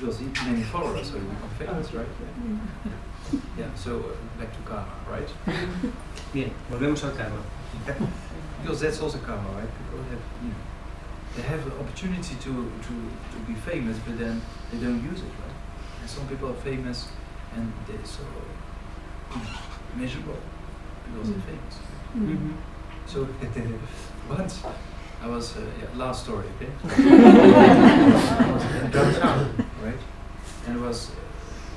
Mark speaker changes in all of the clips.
Speaker 1: because many followers, so you become famous, right? Yeah. So back to karma, right?
Speaker 2: Bien, volvemos al karma.
Speaker 1: Because that's also karma, right? People have, they have the opportunity to be famous, but then they don't use it, right? And some people are famous, and they're so miserable because they're famous.
Speaker 2: Mm-hmm.
Speaker 1: So once I was last story, okay? I was in downtown, right? And it was,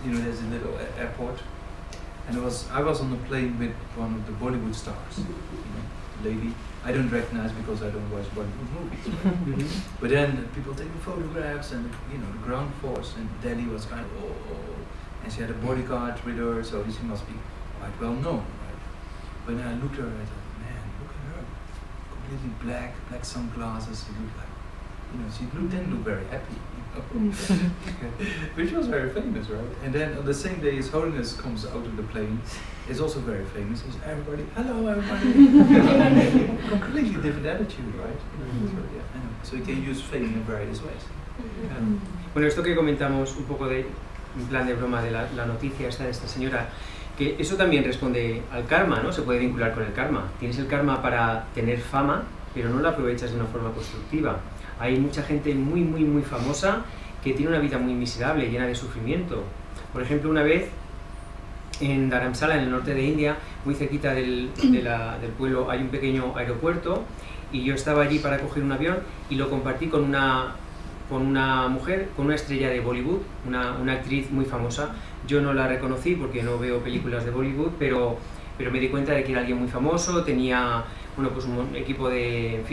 Speaker 1: there's a little airport, and I was on a plane with one of the Bollywood stars, lady. I don't recognize because I don't watch Bollywood movies, right? But then people taking photographs, and the ground force in Delhi was kind of and she had a bodyguard with her, so she must be quite well known, right? When I looked at her, I thought, man, look at her, completely black sunglasses. She looked like, didn't look very happy, which was very famous, right? And then on the same day, His Holiness comes out of the plane. Is also very famous. He's everybody, hello everybody. Completely different attitude, right? So you can use fame in various ways.
Speaker 2: Bueno, esto que comentamos un poco en plan de broma de la noticia esta de esta señora, que eso también responde al karma, ¿no? Se puede vincular con el karma. Tienes el karma para tener fama, pero no la aprovechas de una forma constructiva. Hay mucha gente muy, muy, muy famosa que tiene una vida muy miserable, llena de sufrimiento. Por ejemplo, una vez en Dharamsala, en el norte de India, muy cerquita del pueblo, hay un pequeño aeropuerto, y yo estaba allí para coger un avión y lo compartí con una mujer, con una estrella de Bollywood, una actriz muy famosa. Yo no la reconocí porque no veo películas de Bollywood, pero me di cuenta de que era alguien muy famoso, tenía un equipo de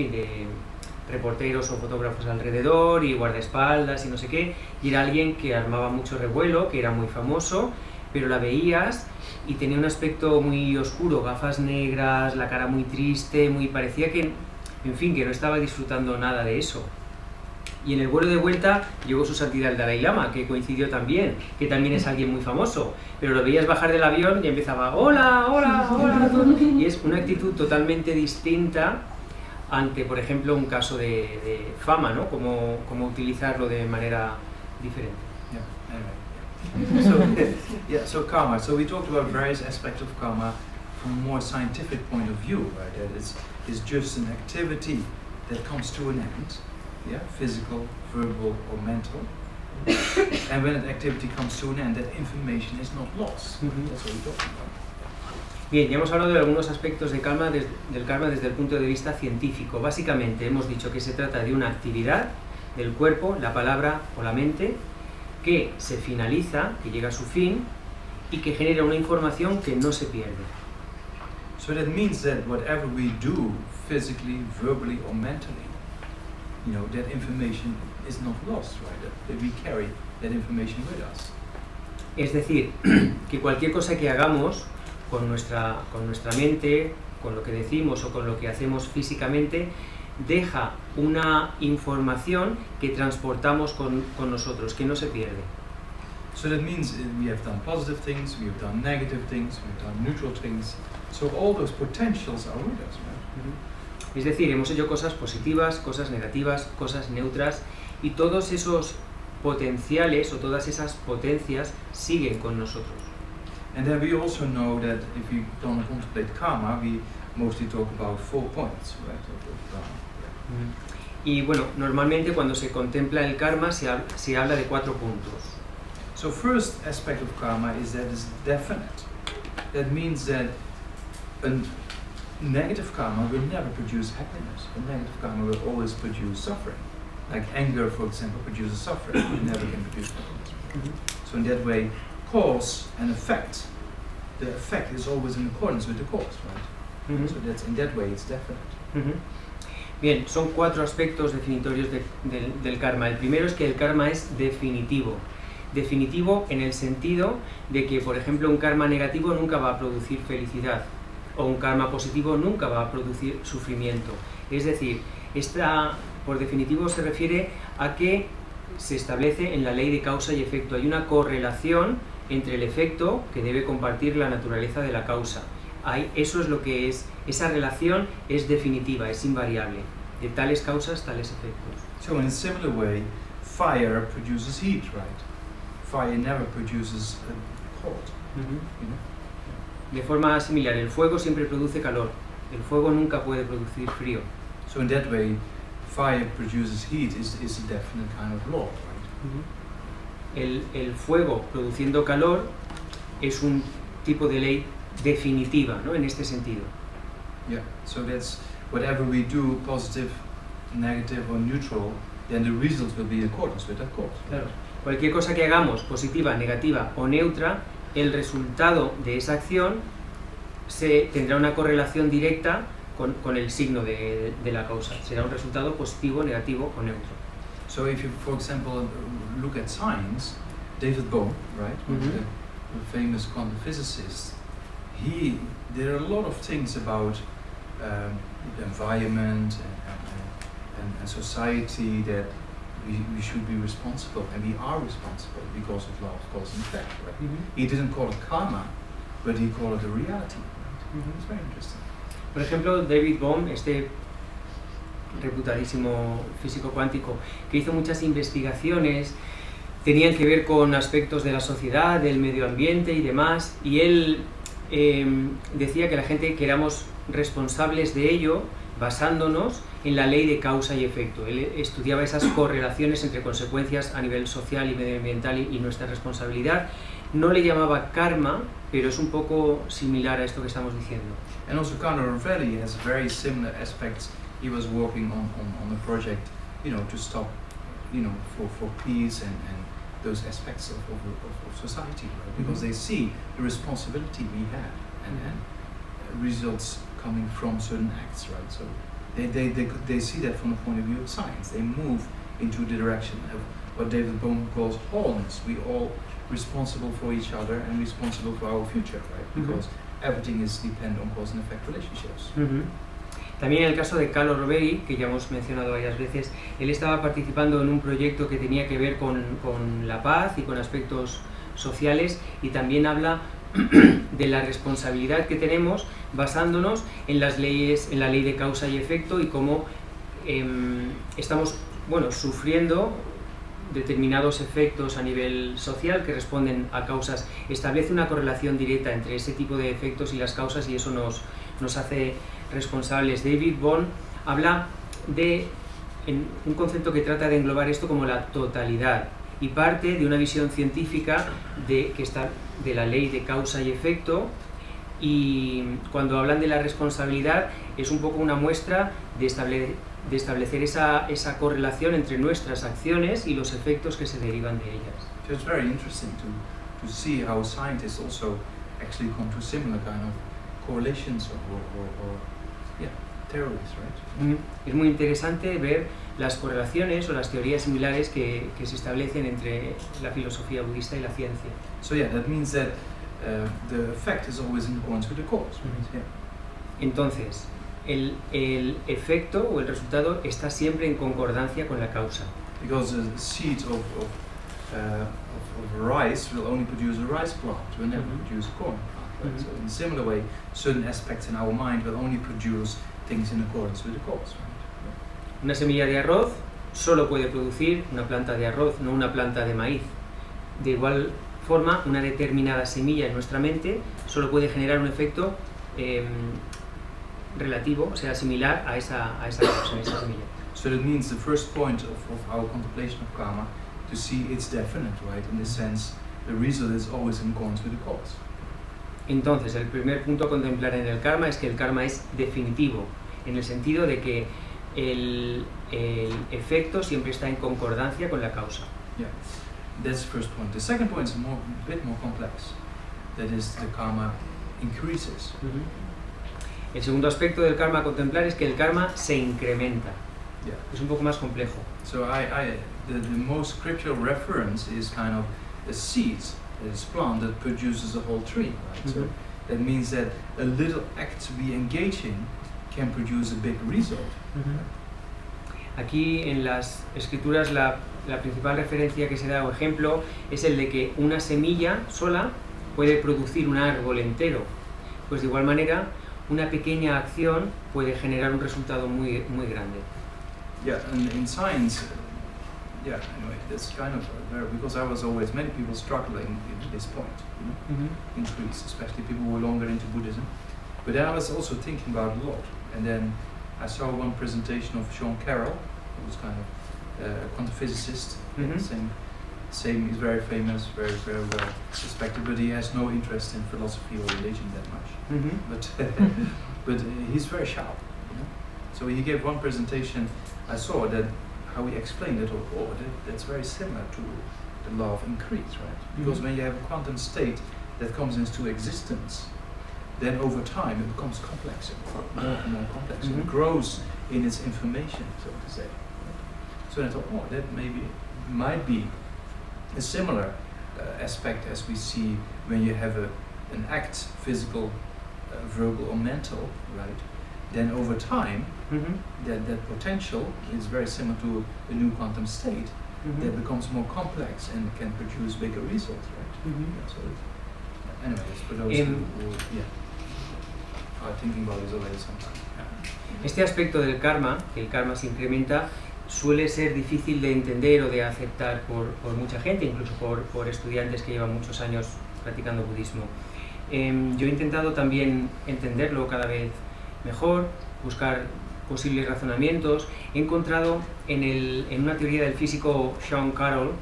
Speaker 2: reporteros o fotógrafos alrededor y guardaespaldas y no sé qué, y era alguien que armaba mucho revuelo, que era muy famoso, pero la veías y tenía un aspecto muy oscuro, gafas negras, la cara muy triste, parecía que no estaba disfrutando nada de eso. Y en el vuelo de vuelta llegó su santidad el Dalai Lama, que coincidió también, que también es alguien muy famoso, pero lo veías bajar del avión y empezaba hola, hola, hola, y es una actitud totalmente distinta ante, por ejemplo, un caso de fama, ¿no? Cómo utilizarlo de manera diferente.
Speaker 1: So karma. So we talked about various aspects of karma from a more scientific point of view, right? That it's just an activity that comes to an end, physical, verbal, or mental. And when an activity comes to an end, that information is not lost. That's what we're talking about.
Speaker 2: Bien, ya hemos hablado de algunos aspectos del karma desde el punto de vista científico. Básicamente hemos dicho que se trata de una actividad del cuerpo, la palabra o la mente, que se finaliza, que llega a su fin, y que genera una información que no se pierde.
Speaker 1: So that means that whatever we do, physically, verbally or mentally, that information is not lost, right? That we carry that information with us.
Speaker 2: Es decir, que cualquier cosa que hagamos con nuestra mente, con lo que decimos o con lo que hacemos físicamente, deja una información que transportamos con nosotros, que no se pierde.
Speaker 1: So that means we have done positive things, we have done negative things, we have done neutral things. So all those potentials are with us, right?
Speaker 2: Es decir, hemos hecho cosas positivas, cosas negativas, cosas neutras, y todos esos potenciales o todas esas potencias siguen con nosotros.
Speaker 1: And then we also know that if we don't contemplate karma, we mostly talk about 4 points, right?
Speaker 2: Y bueno, normalmente cuando se contempla el karma se habla de 4 puntos.
Speaker 1: So first aspect of karma is that it's definite. That means that a negative karma will never produce happiness. A negative karma will always produce suffering. Like anger, for example, produces suffering. It never can produce happiness. So in that way, cause and effect, the effect is always in accordance with the cause, right? So that's in that way it's definite.
Speaker 2: Bien, son 4 aspectos definitorios del karma. El primero es que el karma es definitivo. Definitivo en el sentido de que, por ejemplo, un karma negativo nunca va a producir felicidad, o un karma positivo nunca va a producir sufrimiento. Es decir, por definitivo se refiere a que se establece en la ley de causa y efecto. Hay una correlación entre el efecto que debe compartir la naturaleza de la causa. Eso es lo que es, esa relación es definitiva, es invariable, de tales causas, tales efectos.
Speaker 1: So in a similar way, fire produces heat, right? fire never produces cold,
Speaker 2: Ujú.
Speaker 1: you know.
Speaker 2: De forma similar, el fuego siempre produce calor. El fuego nunca puede producir frío.
Speaker 1: So in that way, fire produces heat is a definite kind of law, right?
Speaker 2: El fuego produciendo calor es un tipo de ley definitiva, ¿no? En este sentido.
Speaker 1: Yeah. So that's whatever we do, positive, negative or neutral, then the result will be in accordance with that cause.
Speaker 2: Claro. Cualquier cosa que hagamos, positiva, negativa o neutra, el resultado de esa acción tendrá una correlación directa con el signo de la causa. Será un resultado positivo, negativo o neutro.
Speaker 1: So if you, for example, look at science, David Bohm, right, the famous quantum physicist, there are a lot of things about the environment and society that we should be responsible, and we are responsible because of law of cause and effect, right? He didn't call it karma, but he called it a reality. Right? It's very interesting.
Speaker 2: Por ejemplo, David Bohm, este reputadísimo físico cuántico, que hizo muchas investigaciones, tenían que ver con aspectos de la sociedad, del medio ambiente y demás, y él decía que la gente que éramos responsables de ello basándonos en la ley de causa y efecto. Él estudiaba esas correlaciones entre consecuencias a nivel social y medioambiental y nuestra responsabilidad. No le llamaba karma, pero es un poco similar a esto que estamos diciendo.
Speaker 1: And also Carlo Rovelli has very similar aspects. He was working on a project, to stop, for peace and those aspects of society, right? Because they see the responsibility we have and results coming from certain acts, right? So they see that from the point of view of science. They move into the direction of what David Bohm calls wholeness. We all responsible for each other and responsible for our future, right? Because everything is dependent on cause and effect relationships.
Speaker 2: También en el caso de Carlo Rovelli, que ya hemos mencionado varias veces, él estaba participando en un proyecto que tenía que ver con la paz y con aspectos sociales, y también habla de la responsabilidad que tenemos basándonos en las leyes, en la ley de causa y efecto, y cómo estamos sufriendo determinados efectos a nivel social que responden a causas. Establece una correlación directa entre ese tipo de efectos y las causas, y eso nos hace responsables. David Bohm habla de un concepto que trata de englobar esto como la totalidad, y parte de una visión científica que está de la ley de causa y efecto, y cuando hablan de la responsabilidad es un poco una muestra de establecer esa correlación entre nuestras acciones y los efectos que se derivan de ellas.
Speaker 1: So it's very interesting to see how scientists also actually come to similar kind of correlations or theories, right?
Speaker 2: Es muy interesante ver las correlaciones o las teorías similares que se establecen entre la filosofía budista y la ciencia.
Speaker 1: So that means that the effect is always in accordance with the cause, right? Yeah.
Speaker 2: Entonces, el efecto o el resultado está siempre en concordancia con la causa.
Speaker 1: Because a seed of rice will only produce a rice plant, will never produce a corn plant. Right? So in a similar way, certain aspects in our mind will only produce things in accordance with the cause. Right?
Speaker 2: Una semilla de arroz solo puede producir una planta de arroz, no una planta de maíz. De igual forma, una determinada semilla en nuestra mente solo puede generar un efecto relativo, o sea, similar a esa causa, a esa semilla.
Speaker 1: So that means the first point of our contemplation of karma, to see it's definite, right? In the sense, the result is always in accordance with the cause.
Speaker 2: Entonces, el primer punto a contemplar en el karma es que el karma es definitivo, en el sentido de que el efecto siempre está en concordancia con la causa.
Speaker 1: Yeah, that's the first point. The second point is a bit more complex. That is, the karma increases.
Speaker 2: El segundo aspecto del karma a contemplar es que el karma se incrementa.
Speaker 1: Yeah.
Speaker 2: Es un poco más complejo.
Speaker 1: So the most scriptural reference is kind of a seed that is planted that produces a whole tree, right? So that means that a little act we engage in can produce a big result.
Speaker 2: Aquí en las escrituras la principal referencia que se da o ejemplo es el de que una semilla sola puede producir un árbol entero. Pues de igual manera, una pequeña acción puede generar un resultado muy grande.
Speaker 1: Yeah, and in science, yeah, anyway, that's kind of very, because I was always, many people struggling at this point, in Greece, especially people who were longer into Buddhism. But then I was also thinking about it a lot. And then I saw one presentation of Sean Carroll, who was kind of a quantum physicist, same, he's very famous, very well respected, but he has no interest in philosophy or religion that much. But he's very sharp, So he gave one presentation. I saw that how he explained it. That's very similar to the law of increase, right? Because when you have a quantum state that comes into existence, then over time it becomes complex, more and more complex. It grows in its information, so to say. So I thought, that might be a similar aspect as we see when you have an act, physical, verbal or mental, right? Then over time, that potential is very similar to a new quantum state that becomes more complex and can produce bigger results, right? So anyways, for those who are thinking about this already sometime.
Speaker 2: Este aspecto del karma, que el karma se incrementa, suele ser difícil de entender o de aceptar por mucha gente, incluso por estudiantes que llevan muchos años practicando budismo. Yo he intentado también entenderlo cada vez mejor, buscar posibles razonamientos. He encontrado en una teoría del físico Sean Carroll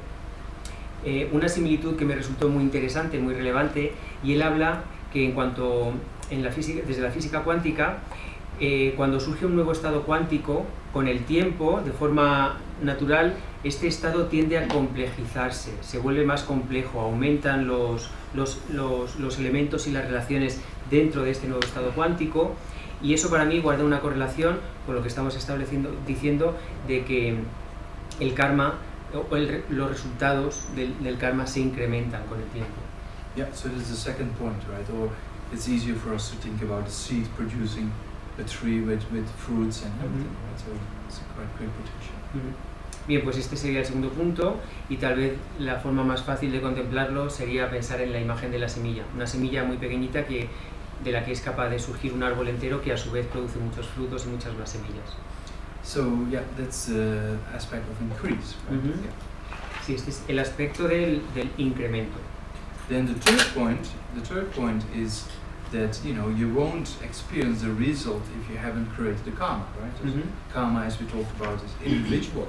Speaker 2: una similitud que me resultó muy interesante, muy relevante, y él habla que desde la física cuántica, cuando surge un nuevo estado cuántico, con el tiempo, de forma natural, este estado tiende a complejizarse, se vuelve más complejo, aumentan los elementos y las relaciones dentro de este nuevo estado cuántico, y eso para mí guarda una correlación con lo que estamos diciendo de que el karma o los resultados del karma se incrementan con el tiempo.
Speaker 1: Yeah, so this is the second point, right? Or it's easier for us to think about a seed producing a tree with fruits and everything, right? So it's a quite great potential.
Speaker 2: Bien, pues este sería el segundo punto, y tal vez la forma más fácil de contemplarlo sería pensar en la imagen de la semilla, una semilla muy pequeñita de la que es capaz de surgir un árbol entero que a su vez produce muchos frutos y muchas más semillas.
Speaker 1: So yeah, that's the aspect of increase, right?
Speaker 2: Sí, este es el aspecto del incremento.
Speaker 1: Then the third point is that you won't experience the result if you haven't created the karma, right? Karma, as we talked about, is individual.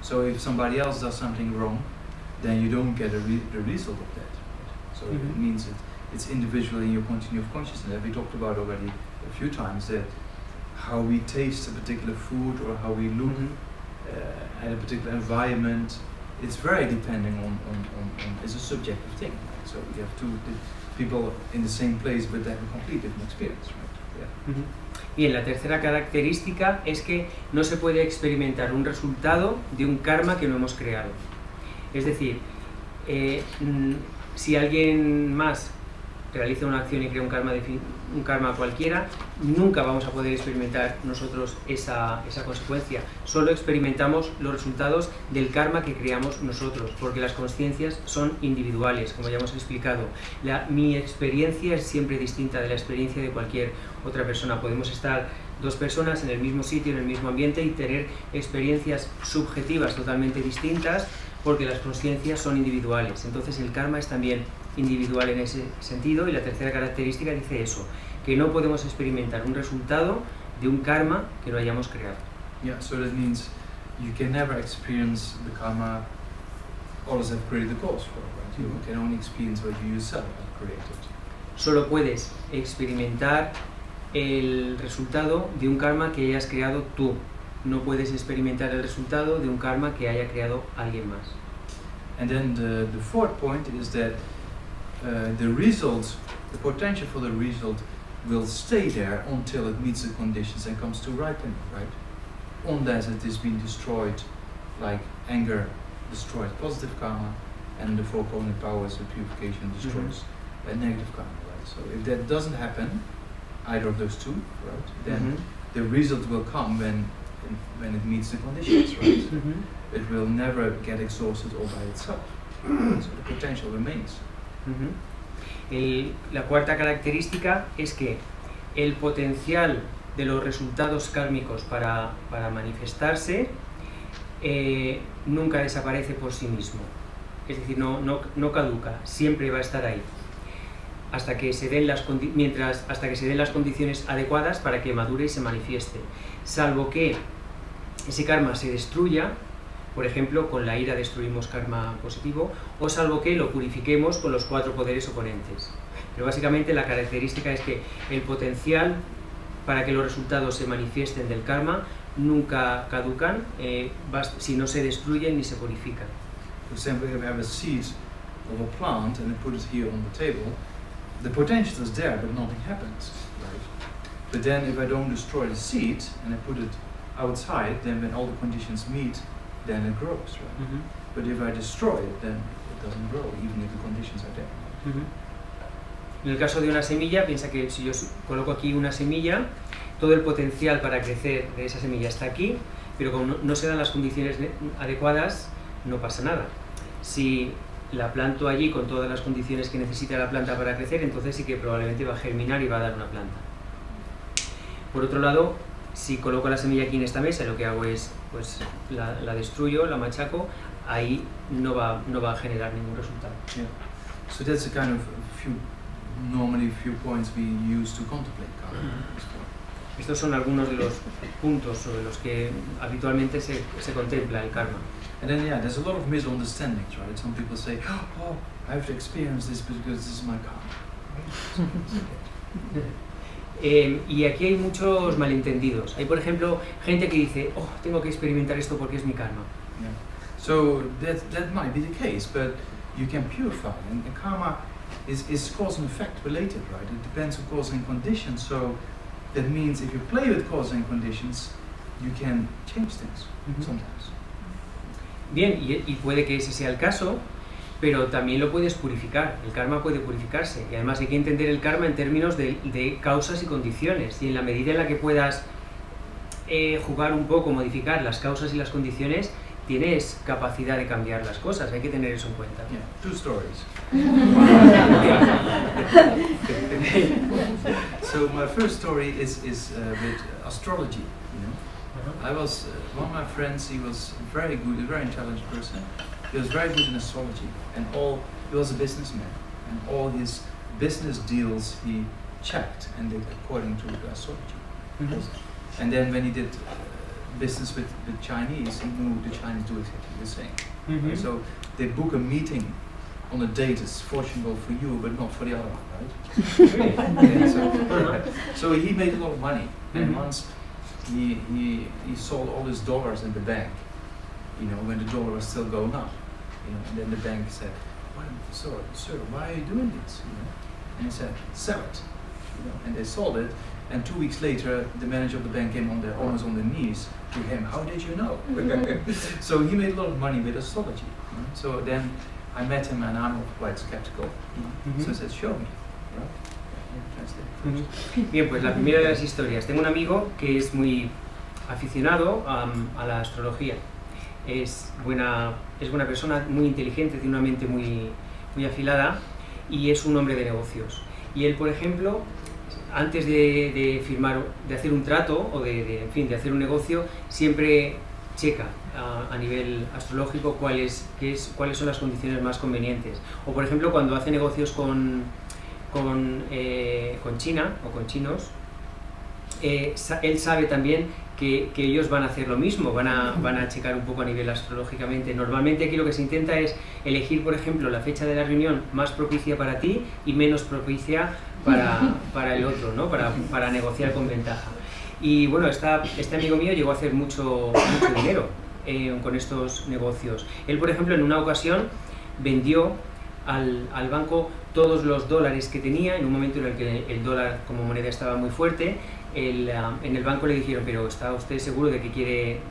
Speaker 1: So if somebody else does something wrong, then you don't get the result of that. So it means it's individual in your continuum of consciousness. That we talked about already a few times, that how we taste a particular food or how we look at a particular environment, it's very depending on it's a subjective thing. Right? So you have two people in the same place but they have a completely different experience, right?
Speaker 2: Bien, la tercera característica es que no se puede experimentar un resultado de un karma que no hemos creado. Es decir, si alguien más realiza una acción y crea un karma cualquiera, nunca vamos a poder experimentar nosotros esa consecuencia. Solo experimentamos los resultados del karma que creamos nosotros, porque las consciencias son individuales, como ya hemos explicado. Mi experiencia es siempre distinta de la experiencia de cualquier otra persona. Podemos estar dos personas en el mismo sitio, en el mismo ambiente, y tener experiencias subjetivas totalmente distintas, porque las consciencias son individuales. Entonces el karma es también individual en ese sentido, y la tercera característica dice eso, que no podemos experimentar un resultado de un karma que no hayamos creado.
Speaker 1: Yeah, so that means you can never experience the karma others have created the cause for, right? You can only experience what you yourself have created.
Speaker 2: Solo puedes experimentar el resultado de un karma que hayas creado tú. No puedes experimentar el resultado de un karma que haya creado alguien más.
Speaker 1: And then the fourth point is that the result, the potential for the result will stay there until it meets the conditions and comes to ripening, right? Unless it is being destroyed, like anger destroys positive karma, and the four cognitive powers of purification destroys negative karma, right? So if that doesn't happen, either of those two, right, then the result will come when it meets the conditions, right? It will never get exhausted all by itself. So the potential remains.
Speaker 2: La cuarta característica es que el potencial de los resultados kármicos para manifestarse nunca desaparece por sí mismo. Es decir, no caduca, siempre va a estar ahí. Hasta que se den las condiciones adecuadas para que madure y se manifieste. Salvo que ese karma se destruya, por ejemplo, con la ira destruimos karma positivo, o salvo que lo purifiquemos con los 4 poderes oponentes. Pero básicamente la característica es que el potencial para que los resultados se manifiesten del karma nunca caducan si no se destruyen ni se purifican.
Speaker 1: For example, if I have a seed of a plant and I put it here on the table, the potential is there, but nothing happens, right? But then if I don't destroy the seed and I put it outside, then when all the conditions meet, then it grows, right? But if I destroy it, then it doesn't grow, even if the conditions are there.
Speaker 2: En el caso de una semilla, piensa que si yo coloco aquí una semilla, todo el potencial para crecer de esa semilla está aquí, pero como no se dan las condiciones adecuadas, no pasa nada. Si la planto allí con todas las condiciones que necesita la planta para crecer, entonces sí que probablemente va a germinar y va a dar una planta. Por otro lado, si coloco la semilla aquí en esta mesa, lo que hago es, pues, la destruyo, la machaco, ahí no va a generar ningún resultado.
Speaker 1: Yeah. So that's a kind of normally few points we use to contemplate karma.
Speaker 2: Estos son algunos de los puntos sobre los que habitualmente se contempla el karma.
Speaker 1: And then, yeah, there's a lot of misunderstandings, right? Some people say, oh, I have to experience this because this is my karma.
Speaker 2: Y aquí hay muchos malentendidos. Hay, por ejemplo, gente que dice, oh, tengo que experimentar esto porque es mi karma.
Speaker 1: Yeah. So that might be the case, but you can purify. And karma is cause and effect related, right? It depends on cause and conditions. So that means if you play with cause and conditions, you can change things sometimes.
Speaker 2: Bien, y puede que ese sea el caso, pero también lo puedes purificar. El karma puede purificarse. Y además hay que entender el karma en términos de causas y condiciones. Y en la medida en la que puedas jugar un poco, modificar las causas y las condiciones, tienes capacidad de cambiar las cosas. Hay que tener eso en cuenta.
Speaker 1: Yeah, 2 stories. So my first story is with astrology. You know, I was one of my friends. He was very good, a very intelligent person. He was very good in astrology, and he was a businessman, and all his business deals he checked and did according to the astrology. And then when he did business with the Chinese, he knew the Chinese do exactly the same. So they book a meeting on a date that's fortunate for you, but not for the other one, right? So he made a lot of money, and once he sold all his dollars in the bank, you know, when the dollar was still going up, you know, and then the bank said, well, sir, why are you doing this? You know? And he said, sell it, you know, and they sold it. And 2 weeks later, the manager of the bank came almost on their knees to him. How did you know? So he made a lot of money with astrology. You know? So then I met him, and I'm quite skeptical. So I said, show me.
Speaker 2: Bien, pues la primera de las historias. Tengo un amigo que es muy aficionado a la astrología. Es buena persona, muy inteligente, tiene una mente muy afilada y es un hombre de negocios. Y él, por ejemplo, antes de hacer un trato o de hacer un negocio, siempre checa a nivel astrológico cuáles son las condiciones más convenientes. O por ejemplo, cuando hace negocios con China o con chinos, él sabe también que ellos van a hacer lo mismo, van a checar un poco a nivel astrológicamente. Normalmente aquí lo que se intenta es elegir, por ejemplo, la fecha de la reunión más propicia para ti y menos propicia para el otro, ¿no? Para negociar con ventaja. Y bueno, este amigo mío llegó a hacer mucho dinero con estos negocios. Él, por ejemplo, en una ocasión vendió al banco todos los dólares que tenía en un momento en el que el dólar como moneda estaba muy fuerte. En el banco le dijeron, pero ¿está usted seguro de que quiere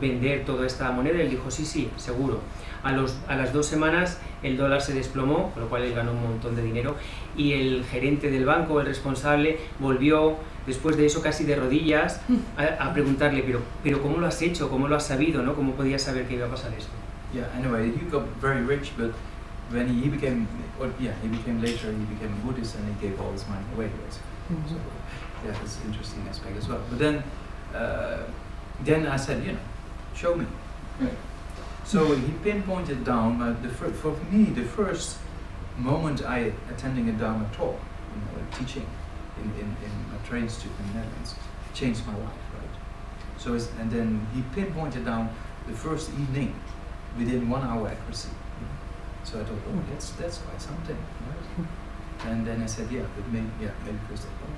Speaker 2: vender toda esta moneda? Él dijo, sí, seguro. A las 2 semanas el dólar se desplomó, con lo cual él ganó un montón de dinero, y el gerente del banco, el responsable, volvió después de eso casi de rodillas a preguntarle, pero ¿cómo lo has hecho? ¿Cómo lo has sabido? ¿No? ¿Cómo podías saber que iba a pasar esto?
Speaker 1: Yeah, anyway, he got very rich, but when he became later, he became a Buddhist, and he gave all his money away, basically. So, yeah, that's an interesting aspect as well. But then I said, show me. Right? So he pinpointed down, for me, the first moment I attending a Dharma talk, teaching in a train student in the Netherlands, changed my life, right? So, and then he pinpointed down the first evening within 1 hour accuracy. So I thought, oh, that's quite something, right? And then I said, yeah, but maybe first of all.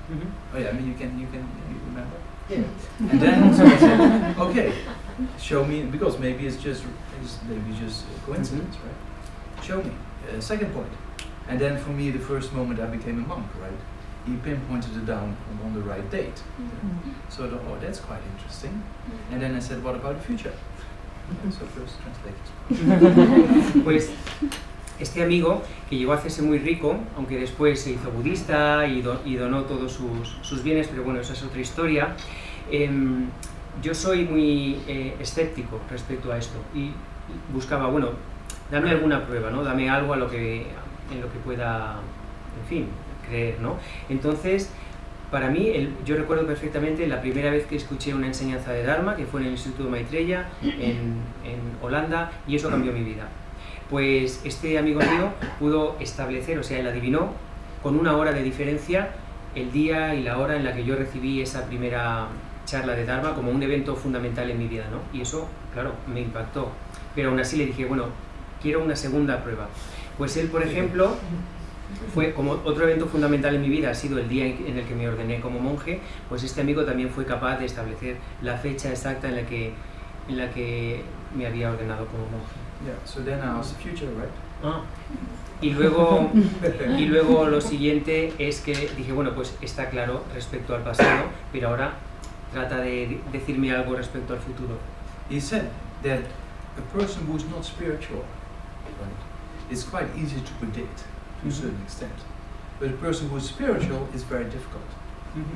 Speaker 1: Oh yeah, I mean, you remember? Yeah. And then so I said, okay, show me, because maybe it's just a coincidence, right? Show me. Second point. And then for me, the first moment I became a monk, right? He pinpointed it down on the right date. So I thought, oh, that's quite interesting. And then I said, what about the future? So first translate.
Speaker 2: Pues este amigo, que llegó a hacerse muy rico, aunque después se hizo budista y donó todos sus bienes, pero bueno, esa es otra historia. Yo soy muy escéptico respecto a esto y buscaba, bueno, dame alguna prueba, ¿no? Dame algo en lo que pueda, en fin, creer, ¿no? Entonces, para mí, yo recuerdo perfectamente la primera vez que escuché una enseñanza de Dharma, que fue en el Instituto Maitreya, en Holanda, y eso cambió mi vida. Pues este amigo mío pudo establecer, o sea, él adivinó con 1 hora de diferencia el día y la hora en la que yo recibí esa primera charla de Dharma como un evento fundamental en mi vida, ¿no? Y eso, claro, me impactó. Pero aún así le dije, bueno, quiero una segunda prueba. Pues él, por ejemplo, fue como otro evento fundamental en mi vida, ha sido el día en el que me ordené como monje, pues este amigo también fue capaz de establecer la fecha exacta en la que me había ordenado como monje.
Speaker 1: Yeah, so then I asked the future, right?
Speaker 2: Y luego lo siguiente es que dije, bueno, pues está claro respecto al pasado, pero ahora trata de decirme algo respecto al futuro.
Speaker 1: He said that a person who is not spiritual, right, is quite easy to predict to a certain extent. But a person who is spiritual is very difficult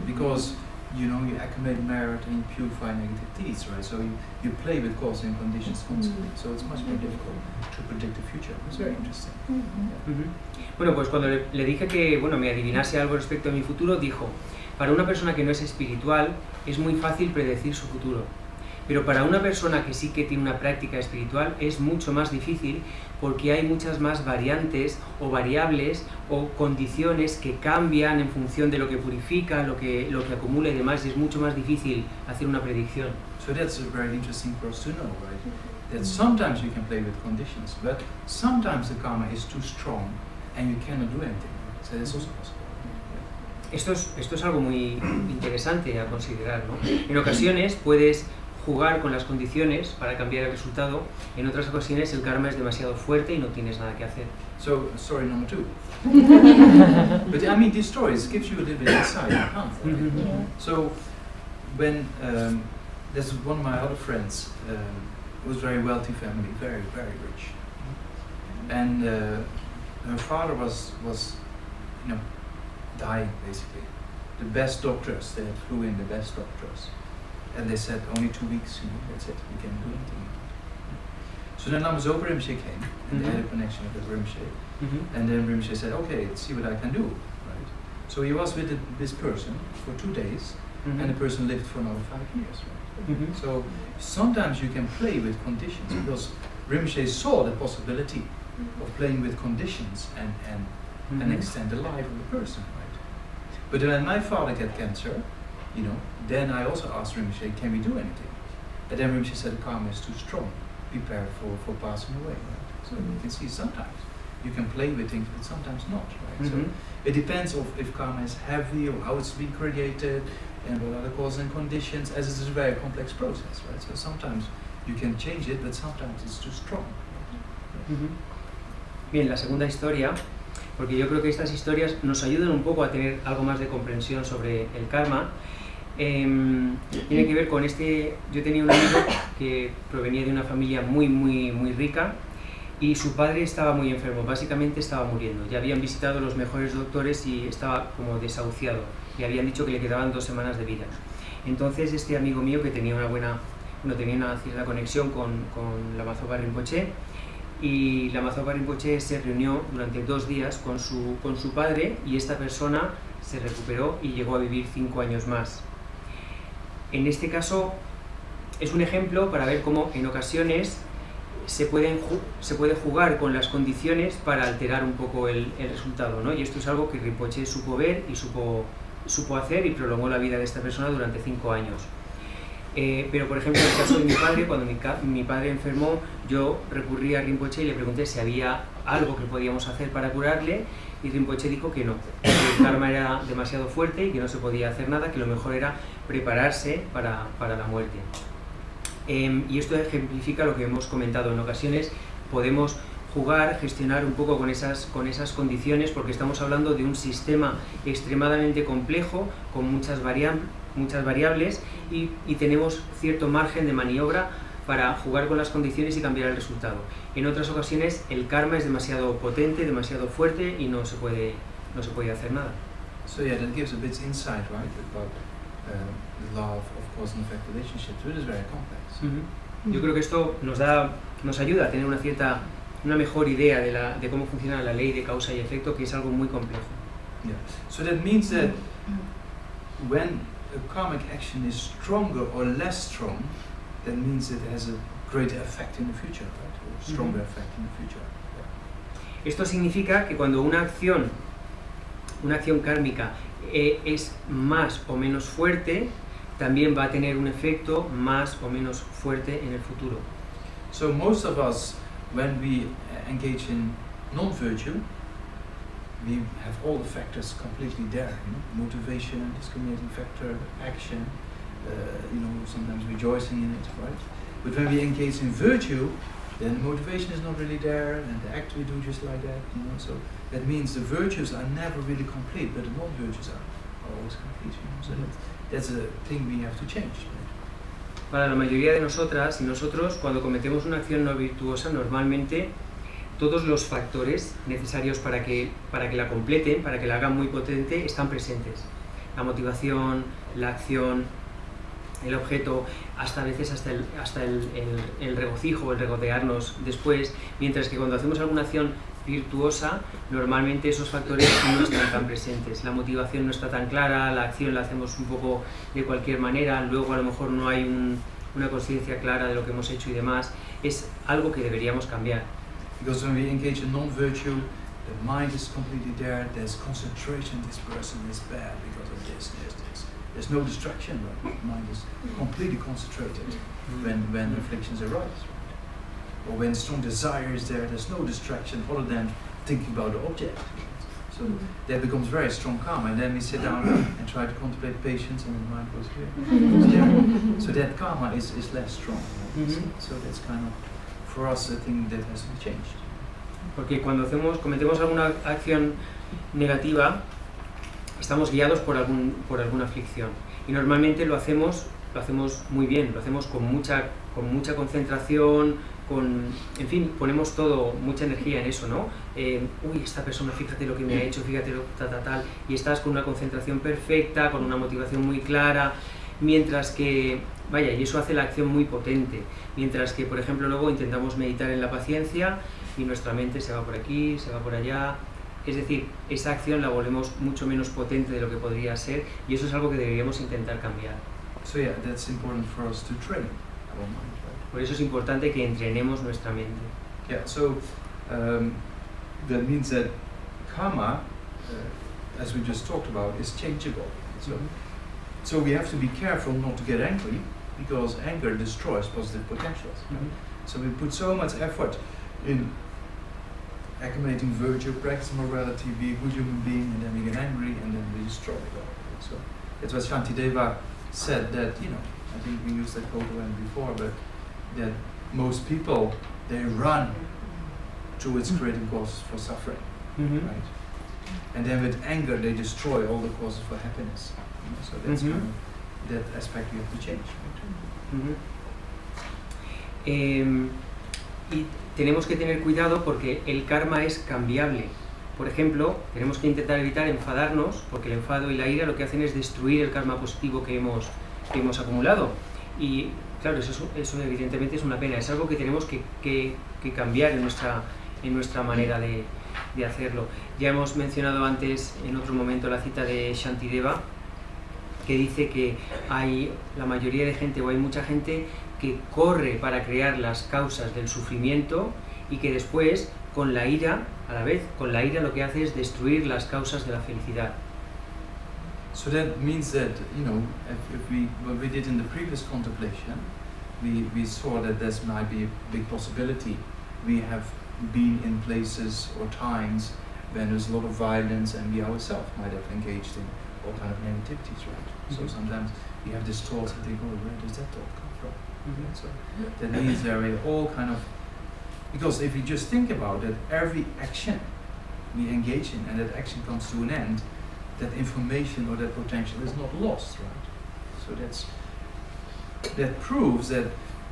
Speaker 1: because you accumulate merit and you purify negative deeds, right? So you play with cause and conditions constantly. So it's much more difficult to predict the future. It's very interesting.
Speaker 2: Bueno, pues cuando le dije que me adivinase algo respecto a mi futuro, dijo, para una persona que no es espiritual es muy fácil predecir su futuro, pero para una persona que sí que tiene una práctica espiritual es mucho más difícil porque hay muchas más variantes o variables o condiciones que cambian en función de lo que purifica, lo que acumula y demás, y es mucho más difícil hacer una predicción.
Speaker 1: So that's very interesting for us to know, right? That sometimes you can play with conditions, but sometimes the karma is too strong and you cannot do anything. So that's also possible.
Speaker 2: Esto es algo muy interesante a considerar, ¿no? En ocasiones puedes jugar con las condiciones para cambiar el resultado, en otras ocasiones el karma es demasiado fuerte y no tienes nada que hacer.
Speaker 1: So, story number 2. But I mean, these stories gives you a little bit insight, huh? So, when there's one of my other friends who was very wealthy family, very, very rich, and her father was dying basically. The best doctors, they flew in the best doctors. And they said, only 2 weeks, that's it, we can't do anything. So then Lamazopa Rinpoche came, and they had a connection with Rinpoche. And then Rinpoche said, okay, let's see what I can do, right? So he was with this person for 2 days, and the person lived for another 5 years, right? So sometimes you can play with conditions, because Rinpoche saw the possibility of playing with conditions and extend the life of the person, right? But when my father got cancer, then I also asked Rinpoche, can we do anything? And then Rinpoche said, the karma is too strong. Prepare for passing away, right? So you can see sometimes you can play with things, but sometimes not, right? So it depends if karma is heavy or how it's been created and what are the causes and conditions, as it's a very complex process, right? So sometimes you can change it, but sometimes it's too strong.
Speaker 2: Bien, la segunda historia, porque yo creo que estas historias nos ayudan un poco a tener algo más de comprensión sobre el karma. Tiene que ver con yo tenía un amigo que provenía de una familia muy, muy, muy rica y su padre estaba muy enfermo, básicamente estaba muriendo. Ya habían visitado los mejores doctores y estaba como desahuciado. Le habían dicho que le quedaban 2 semanas de vida. Entonces este amigo mío, que tenía tenía una cierta conexión con Lamazopa Rinpoche, y Lamazopa Rinpoche se reunió durante 2 días con su padre, y esta persona se recuperó y llegó a vivir 5 años más. En este caso, es un ejemplo para ver cómo en ocasiones se puede jugar con las condiciones para alterar un poco el resultado, ¿no? Y esto es algo que Rinpoche supo ver y supo hacer y prolongó la vida de esta persona durante 5 años. Pero por ejemplo en el caso de mi padre, cuando mi padre enfermó, yo recurrí a Rinpoche y le pregunté si había algo que podíamos hacer para curarle, y Rinpoche dijo que no, que el karma era demasiado fuerte y que no se podía hacer nada, que lo mejor era prepararse para la muerte. Y esto ejemplifica lo que hemos comentado. En ocasiones podemos jugar, gestionar un poco con esas condiciones, porque estamos hablando de un sistema extremadamente complejo, con muchas variables, y tenemos cierto margen de maniobra para jugar con las condiciones y cambiar el resultado. En otras ocasiones el karma es demasiado potente, demasiado fuerte, y no se puede hacer nada.
Speaker 1: So yeah, that gives a bit insight, right, about the law of cause and effect relationships, which is very complex.
Speaker 2: Yo creo que esto nos ayuda a tener una mejor idea de cómo funciona la ley de causa y efecto, que es algo muy complejo.
Speaker 1: Yeah. So that means that when a karmic action is stronger or less strong, that means it has a greater effect in the future, right? Or stronger effect in the future. Yeah.
Speaker 2: Esto significa que cuando una acción kármica es más o menos fuerte, también va a tener un efecto más o menos fuerte en el futuro.
Speaker 1: So most of us, when we engage in non-virtue, we have all the factors completely there, motivation, discriminating factor, action, sometimes rejoicing in it, right? But when we engage in virtue, then motivation is not really there, and the act we do just like that, so that means the virtues are never really complete, but the non-virtues are always complete, so that's a thing we have to change. Right?
Speaker 2: Para la mayoría de nosotras y nosotros, cuando cometemos una acción no virtuosa, normalmente todos los factores necesarios para que la completen, para que la hagan muy potente, están presentes. La motivación, la acción, el objeto, a veces hasta el regocijo, el regodearnos después, mientras que cuando hacemos alguna acción virtuosa, normalmente esos factores no están tan presentes. La motivación no está tan clara, la acción la hacemos un poco de cualquier manera, luego a lo mejor no hay una conciencia clara de lo que hemos hecho y demás. Es algo que deberíamos cambiar.
Speaker 1: Because when we engage in non-virtue, the mind is completely there, there's concentration, this person is bad because of this. There's no distraction, right? The mind is completely concentrated when afflictions arise. Right? Or when strong desire is there, there's no distraction other than thinking about the object. So that becomes very strong karma, and then we sit down and try to contemplate patience, and the mind goes here. So that karma is less strong. Right? So that's kind of, for us, a thing that has to be changed.
Speaker 2: Porque cuando cometemos alguna acción negativa, estamos guiados por alguna aflicción, y normalmente lo hacemos muy bien, lo hacemos con mucha concentración, en fin, ponemos mucha energía en eso, ¿no? Esta persona, fíjate lo que me ha hecho, fíjate lo tal, y estás con una concentración perfecta, con una motivación muy clara, mientras que, y eso hace la acción muy potente, mientras que, por ejemplo, luego intentamos meditar en la paciencia y nuestra mente se va por aquí, se va por allá. Es decir, esa acción la volvemos mucho menos potente de lo que podría ser, y eso es algo que deberíamos intentar cambiar.
Speaker 1: So yeah, that's important for us to train our mind, right?
Speaker 2: Por eso es importante que entrenemos nuestra mente.
Speaker 1: Yeah, so that means that karma, as we just talked about, is changeable. So we have to be careful not to get angry, because anger destroys positive potentials. Right? So we put so much effort in acclimating virtue, practice morality, be a good human being, and then we get angry and then we destroy it all. So that's what Shantideva said, that, I think we used that quote before, but that most people, they run to its creating causes for suffering, right? And then with anger, they destroy all the causes for happiness. So that's kind of that aspect we have to change. Right?
Speaker 2: Y tenemos que tener cuidado porque el karma es cambiable. Por ejemplo, tenemos que intentar evitar enfadarnos, porque el enfado y la ira lo que hacen es destruir el karma positivo que hemos acumulado. Y claro, eso evidentemente es una pena, es algo que tenemos que cambiar en nuestra manera de hacerlo. Ya hemos mencionado antes, en otro momento, la cita de Shantideva, que dice que hay la mayoría de gente o hay mucha gente que corre para crear las causas del sufrimiento y que después con la ira, a la vez, con la ira lo que hace es destruir las causas de la felicidad.
Speaker 1: So that means that, you know, if we, what we did in the previous contemplation, we saw that this might be a big possibility. We have been in places or times when there's a lot of violence and we ourselves might have engaged in all kind of negativities, right? So sometimes we have this thought and think, oh, where does that thought come from? Right? So that means there are all kind of, because if you just think about it, every action we engage in and that action comes to an end, that information or that potential is not lost, right? So that proves that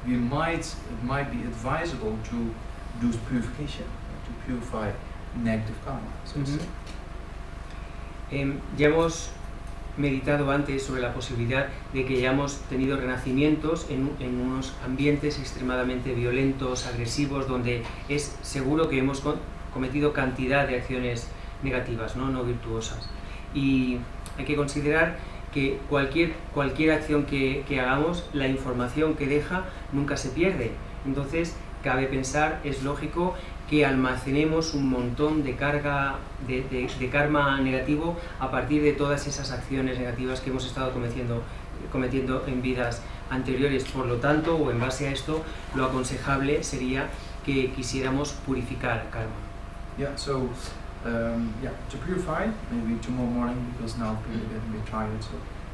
Speaker 1: it might be advisable to do purification, to purify negative karma. So to say.
Speaker 2: Ya hemos meditado antes sobre la posibilidad de que hayamos tenido renacimientos en unos ambientes extremadamente violentos, agresivos, donde es seguro que hemos cometido cantidad de acciones negativas, no virtuosas. Y hay que considerar que cualquier acción que hagamos, la información que deja nunca se pierde. Entonces, cabe pensar, es lógico que almacenemos un montón de carga, de karma negativo a partir de todas esas acciones negativas que hemos estado cometiendo en vidas anteriores. Por lo tanto, o en base a esto, lo aconsejable sería que quisiéramos purificar karma.
Speaker 1: Yeah, so to purify, maybe tomorrow morning, because now people are getting a bit tired, so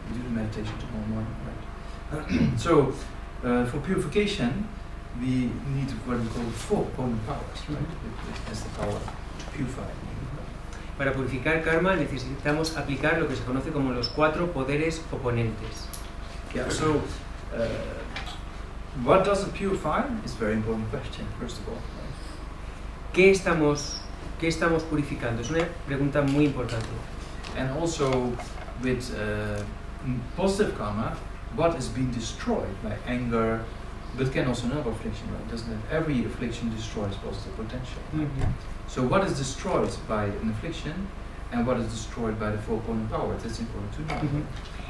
Speaker 1: we do the meditation tomorrow morning, right? So, for purification, we need what we call 4 opponent powers, right? It has the power to purify.
Speaker 2: Para purificar karma necesitamos aplicar lo que se conoce como los 4 poderes oponentes.
Speaker 1: Yeah, so what does it purify? It's a very important question, first of all. Right?
Speaker 2: ¿Qué estamos purificando? Es una pregunta muy importante.
Speaker 1: And also with positive karma, what is being destroyed by anger, but can also another affliction, right? Doesn't it? Every affliction destroys positive potential. So what is destroyed by an affliction and what is destroyed by the 4 opponent powers? That's important to know.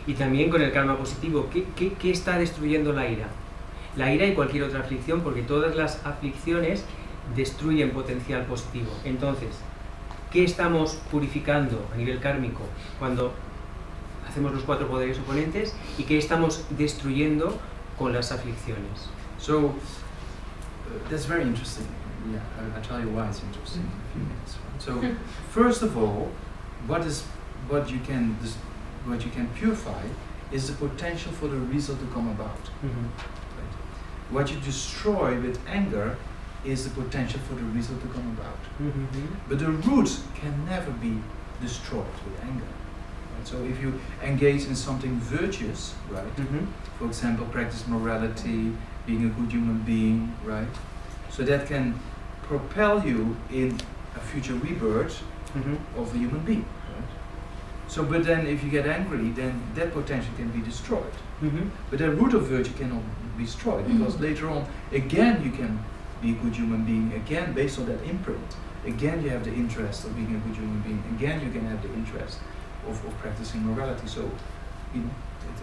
Speaker 2: Y también con el karma positivo, ¿qué está destruyendo la ira? La ira y cualquier otra aflicción, porque todas las aflicciones destruyen potencial positivo. Entonces, ¿qué estamos purificando a nivel kármico cuando hacemos los 4 poderes oponentes y qué estamos destruyendo con las aflicciones?
Speaker 1: So that's very interesting. Yeah, I'll tell you why it's interesting in a few minutes. Right? So first of all, what you can purify is the potential for the result to come about. Right? What you destroy with anger is the potential for the result to come about. But the root can never be destroyed with anger. Right? So if you engage in something virtuous, right? For example, practice morality, being a good human being, right? So that can propel you in a future rebirth of a human being. Right? So, but then if you get angry, then that potential can be destroyed. But the root of virtue cannot be destroyed because later on, again, you can be a good human being, again, based on that imprint. Again, you have the interest of being a good human being. Again, you can have the interest of practicing morality. So, you know,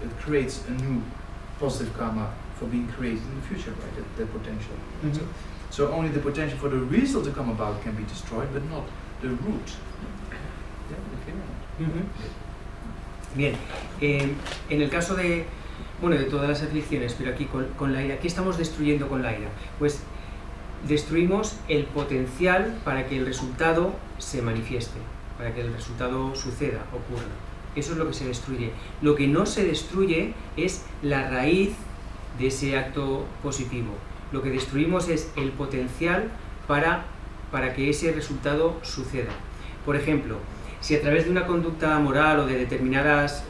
Speaker 1: it creates a new positive karma for being created in the future, right? That potential. So only the potential for the result to come about can be destroyed, but not the root.
Speaker 2: Bien, en el caso de todas las aflicciones, pero aquí con la ira, ¿qué estamos destruyendo con la ira? Pues destruimos el potencial para que el resultado se manifieste, para que el resultado suceda, ocurra. Eso es lo que se destruye. Lo que no se destruye es la raíz de ese acto positivo. Lo que destruimos es el potencial para que ese resultado suceda. Por ejemplo, si a través de una conducta moral o de determinadas,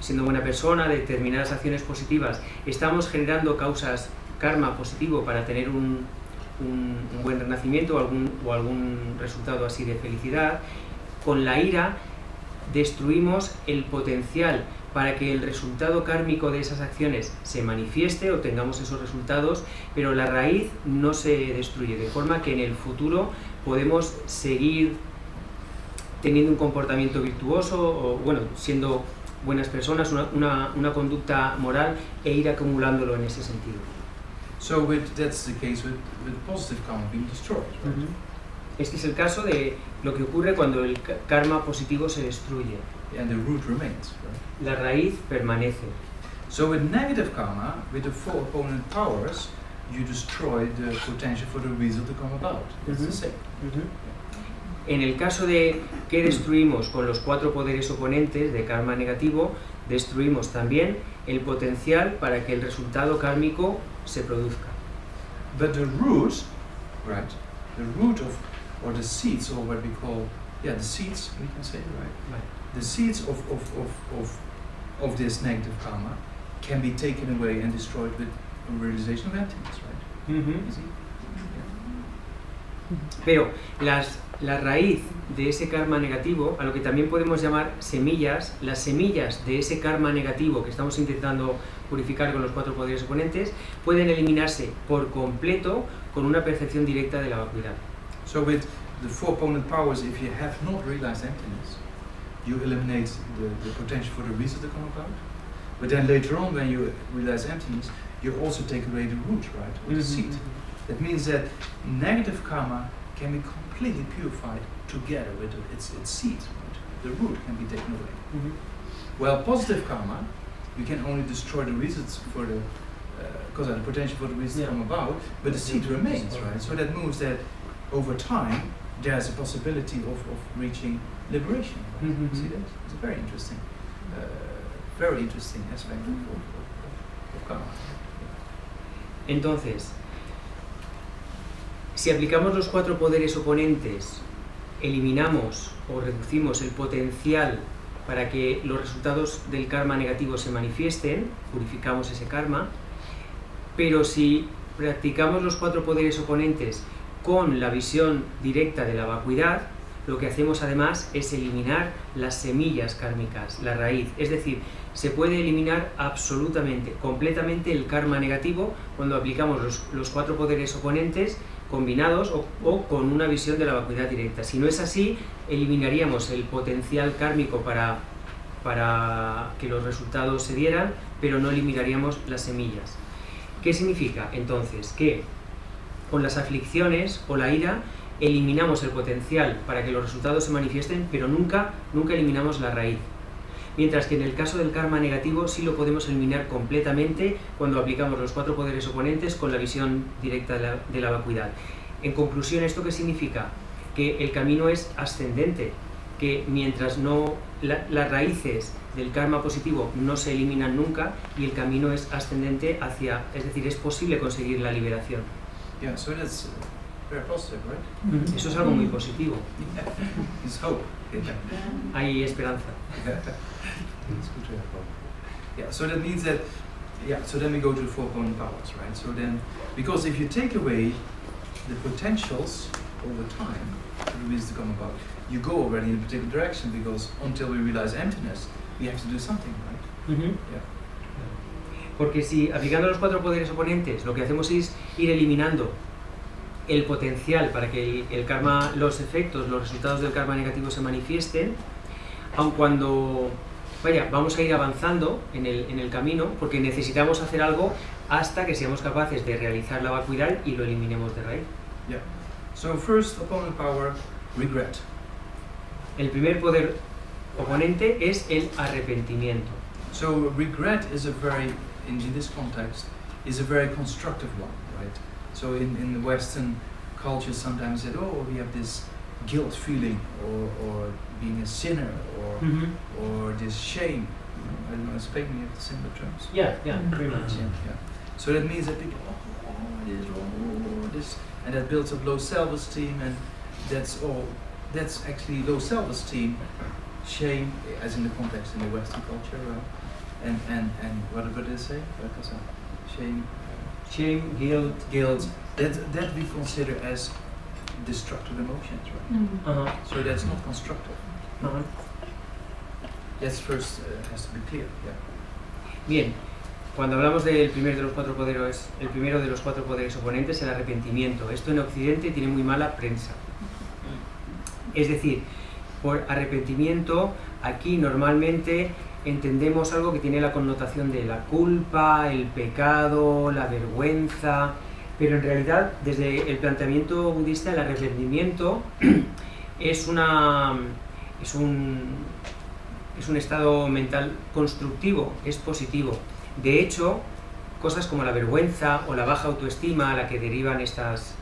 Speaker 2: siendo buena persona, de determinadas acciones positivas, estamos generando causas, karma positivo para tener un buen renacimiento o algún resultado así de felicidad, con la ira destruimos el potencial para que el resultado kármico de esas acciones se manifieste o tengamos esos resultados, pero la raíz no se destruye, de forma que en el futuro podemos seguir teniendo un comportamiento virtuoso o siendo buenas personas, una conducta moral e ir acumulándolo en ese sentido.
Speaker 1: So that's the case with positive karma being destroyed, right?
Speaker 2: Este es el caso de lo que ocurre cuando el karma positivo se destruye.
Speaker 1: And the root remains, right?
Speaker 2: La raíz permanece.
Speaker 1: So with negative karma, with the four opponent powers, you destroy the potential for the result to come about. It's the same.
Speaker 2: En el caso de que destruimos con los 4 poderes oponentes de karma negativo, destruimos también el potencial para que el resultado kármico se produzca.
Speaker 1: But the root, right? The root of, or the seeds, or what we call, the seeds, we can say, right? The seeds of this negative karma can be taken away and destroyed with a realization of emptiness, right? Easy?
Speaker 2: Pero la raíz de ese karma negativo, a lo que también podemos llamar semillas, las semillas de ese karma negativo que estamos intentando purificar con los 4 poderes oponentes, pueden eliminarse por completo con una percepción directa de la vacuidad.
Speaker 1: So with the four opponent powers, if you have not realized emptiness, you eliminate the potential for the result to come about. But then later on, when you realize emptiness, you also take away the root, right, or the seed. That means that negative karma can be completely purified together with its seed, right? The root can be taken away. Well, positive karma, you can only destroy the results for the because the potential for the result to come about, but the seed remains, right? So that means that over time there's a possibility of reaching liberation. Right? See that? It's a very interesting aspect of karma.
Speaker 2: Entonces, si aplicamos los 4 poderes oponentes, eliminamos o reducimos el potencial para que los resultados del karma negativo se manifiesten, purificamos ese karma, pero si practicamos los 4 poderes oponentes con la visión directa de la vacuidad, lo que hacemos además es eliminar las semillas kármicas, la raíz. Es decir, se puede eliminar absolutamente, completamente el karma negativo cuando aplicamos los 4 poderes oponentes combinados o con una visión de la vacuidad directa. Si no es así, eliminaríamos el potencial kármico para que los resultados se dieran, pero no eliminaríamos las semillas. ¿Qué significa? Entonces, que con las aflicciones o la ira eliminamos el potencial para que los resultados se manifiesten, pero nunca eliminamos la raíz. Mientras que en el caso del karma negativo sí lo podemos eliminar completamente cuando aplicamos los 4 poderes oponentes con la visión directa de la vacuidad. En conclusión, ¿esto qué significa? Que el camino es ascendente, que mientras las raíces del karma positivo no se eliminan nunca, y el camino es ascendente es decir, es posible conseguir la liberación.
Speaker 1: Yeah, so that's very positive, right?
Speaker 2: Eso es algo muy positivo.
Speaker 1: It's hope.
Speaker 2: Hay esperanza.
Speaker 1: It's good to have hope. Yeah, so that means that, so then we go to the 4 opponent powers, right? So then, because if you take away the potentials over time for the reasons to come about, you go already in a particular direction, because until we realize emptiness, we have to do something, right? Yeah.
Speaker 2: Porque si aplicando los 4 poderes oponentes lo que hacemos es ir eliminando el potencial para que el karma, los efectos, los resultados del karma negativo se manifiesten, aun cuando vamos a ir avanzando en el camino, porque necesitamos hacer algo hasta que seamos capaces de realizar la vacuidad y lo eliminemos de raíz.
Speaker 1: Yeah. So first opponent power, regret.
Speaker 2: El primer poder oponente es el arrepentimiento.
Speaker 1: So regret is in this context, is a very constructive one, right? So in the Western culture, sometimes said, oh, we have this guilt feeling, or being a sinner, or this shame. I don't know, in Spain we have the similar terms.
Speaker 2: Yeah, very much.
Speaker 1: Yeah. So that means that people, it is wrong, this, and that builds up low self-esteem, and that's actually low self-esteem, shame, as in the context in the Western culture, and what did they say? Shame, guilt, that we consider as destructive emotions, right? So that's not constructive. That's first has to be clear. Yeah.
Speaker 2: Bien, cuando hablamos del primero de los 4 poderes, el primero de los 4 poderes oponentes, el arrepentimiento. Esto en Occidente tiene muy mala prensa. Es decir, por arrepentimiento aquí normalmente entendemos algo que tiene la connotación de la culpa, el pecado, la vergüenza, pero en realidad desde el planteamiento budista el arrepentimiento es un estado mental constructivo, es positivo. De hecho, cosas como la vergüenza o la baja autoestima a la que derivan estas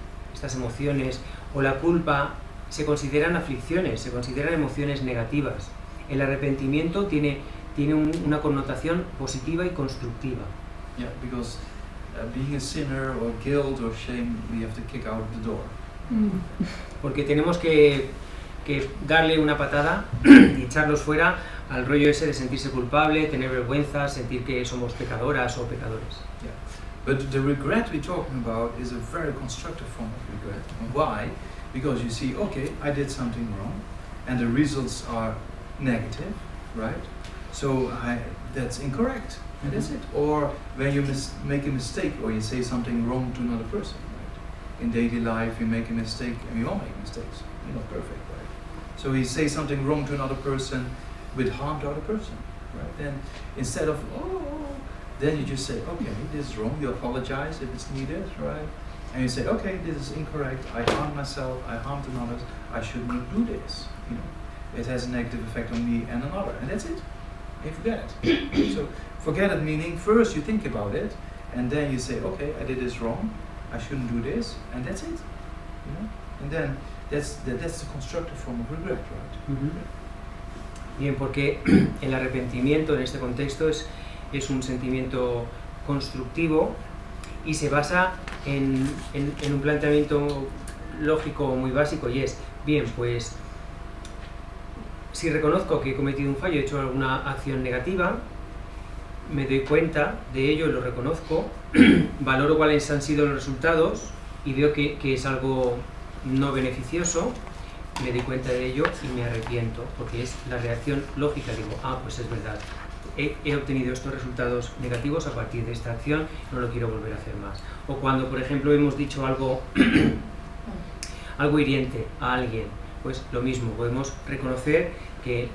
Speaker 2: emociones, o la culpa, se consideran aflicciones, se consideran emociones negativas. El arrepentimiento tiene una connotación positiva y constructiva.
Speaker 1: Yeah, because being a sinner or guilt or shame, we have to kick out the door.
Speaker 2: Porque tenemos que darle una patada y echarlos fuera al rollo ese de sentirse culpable, tener vergüenza, sentir que somos pecadoras o pecadores.
Speaker 1: Yeah. But the regret we're talking about is a very constructive form of regret. Why? Because you see, okay, I did something wrong, and the results are negative, right? So that's incorrect, and that's it. Or when you make a mistake, or you say something wrong to another person, right? In daily life, you make a mistake, and we all make mistakes. You're not perfect, right? So you say something wrong to another person with harm to other person, right? Then instead of, then you just say, okay, this is wrong. You apologize if it's needed, right? And you say, okay, this is incorrect. I harmed myself. I harmed another. I should not do this. You know, it has a negative effect on me and another, and that's it. You forget it. So forget it meaning first you think about it, and then you say, okay, I did this wrong. I shouldn't do this, and that's it. You know, and then that's the constructive form of regret, right?
Speaker 2: Uh-huh. Bien, porque el arrepentimiento en este contexto es un sentimiento constructivo y se basa en un planteamiento lógico muy básico, y es, bien, pues si reconozco que he cometido un fallo, he hecho alguna acción negativa, me doy cuenta de ello, lo reconozco, valoro cuáles han sido los resultados y veo que es algo no beneficioso, me doy cuenta de ello y me arrepiento, porque es la reacción lógica. Digo, pues es verdad, he obtenido estos resultados negativos a partir de esta acción, no lo quiero volver a hacer más. O cuando, por ejemplo, hemos dicho algo hiriente a alguien, pues lo mismo, podemos reconocer que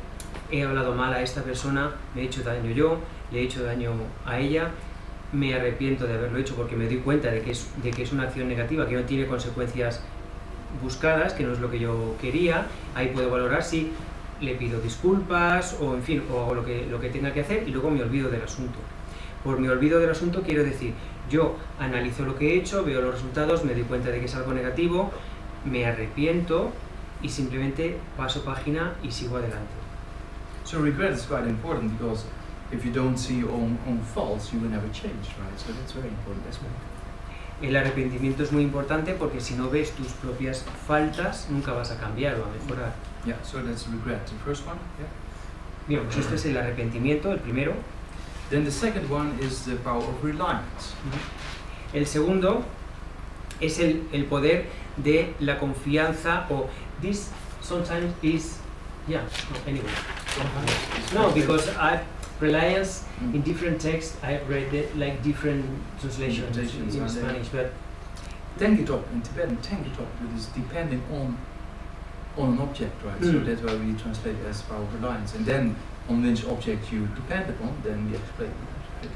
Speaker 2: he hablado mal a esta persona, me he hecho daño yo, le he hecho daño a ella, me arrepiento de haberlo hecho porque me doy cuenta de que es una acción negativa, que no tiene consecuencias buscadas, que no es lo que yo quería. Ahí puedo valorar si le pido disculpas o en fin, o lo que tenga que hacer, y luego me olvido del asunto. Por me olvido del asunto quiero decir, yo analizo lo que he hecho, veo los resultados, me doy cuenta de que es algo negativo, me arrepiento y simplemente paso página y sigo adelante.
Speaker 1: So regret is quite important, because if you don't see your own faults, you will never change, right? So that's very important as well.
Speaker 2: El arrepentimiento es muy importante porque si no ves tus propias faltas, nunca vas a cambiar o a mejorar.
Speaker 1: Yeah, so that's regret. The first one, yeah.
Speaker 2: Bien, pues este es el arrepentimiento, el primero.
Speaker 1: Then the second one is the power of reliance.
Speaker 2: El segundo es el poder de la confianza, o this sometimes is, yeah, no, anyway. No, because reliance in different texts, I've read it like different translations in Spanish, but
Speaker 1: Tengitop in Tibetan, Tengitop is depending on an object, right? So that's why we translate it as power of reliance. And then on which object you depend upon, then we explain it. Right?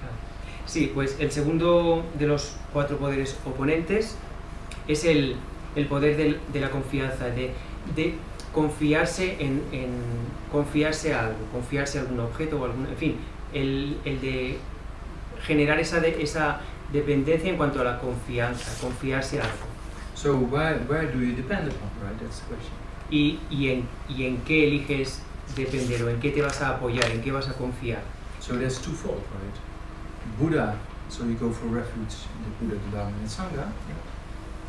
Speaker 2: Sí, pues el segundo de los 4 poderes oponentes es el poder de la confianza, de confiarse confiarse a algo, confiarse a algún objeto o algún, en fin, el de generar esa dependencia en cuanto a la confianza, confiarse a algo.
Speaker 1: So where do you depend upon, right? That's the question.
Speaker 2: ¿Y en qué eliges depender, o en qué te vas a apoyar, en qué vas a confiar?
Speaker 1: So there's twofold, right? Buddha, so you go for refuge in the Buddha, the Dharma, and Sangha.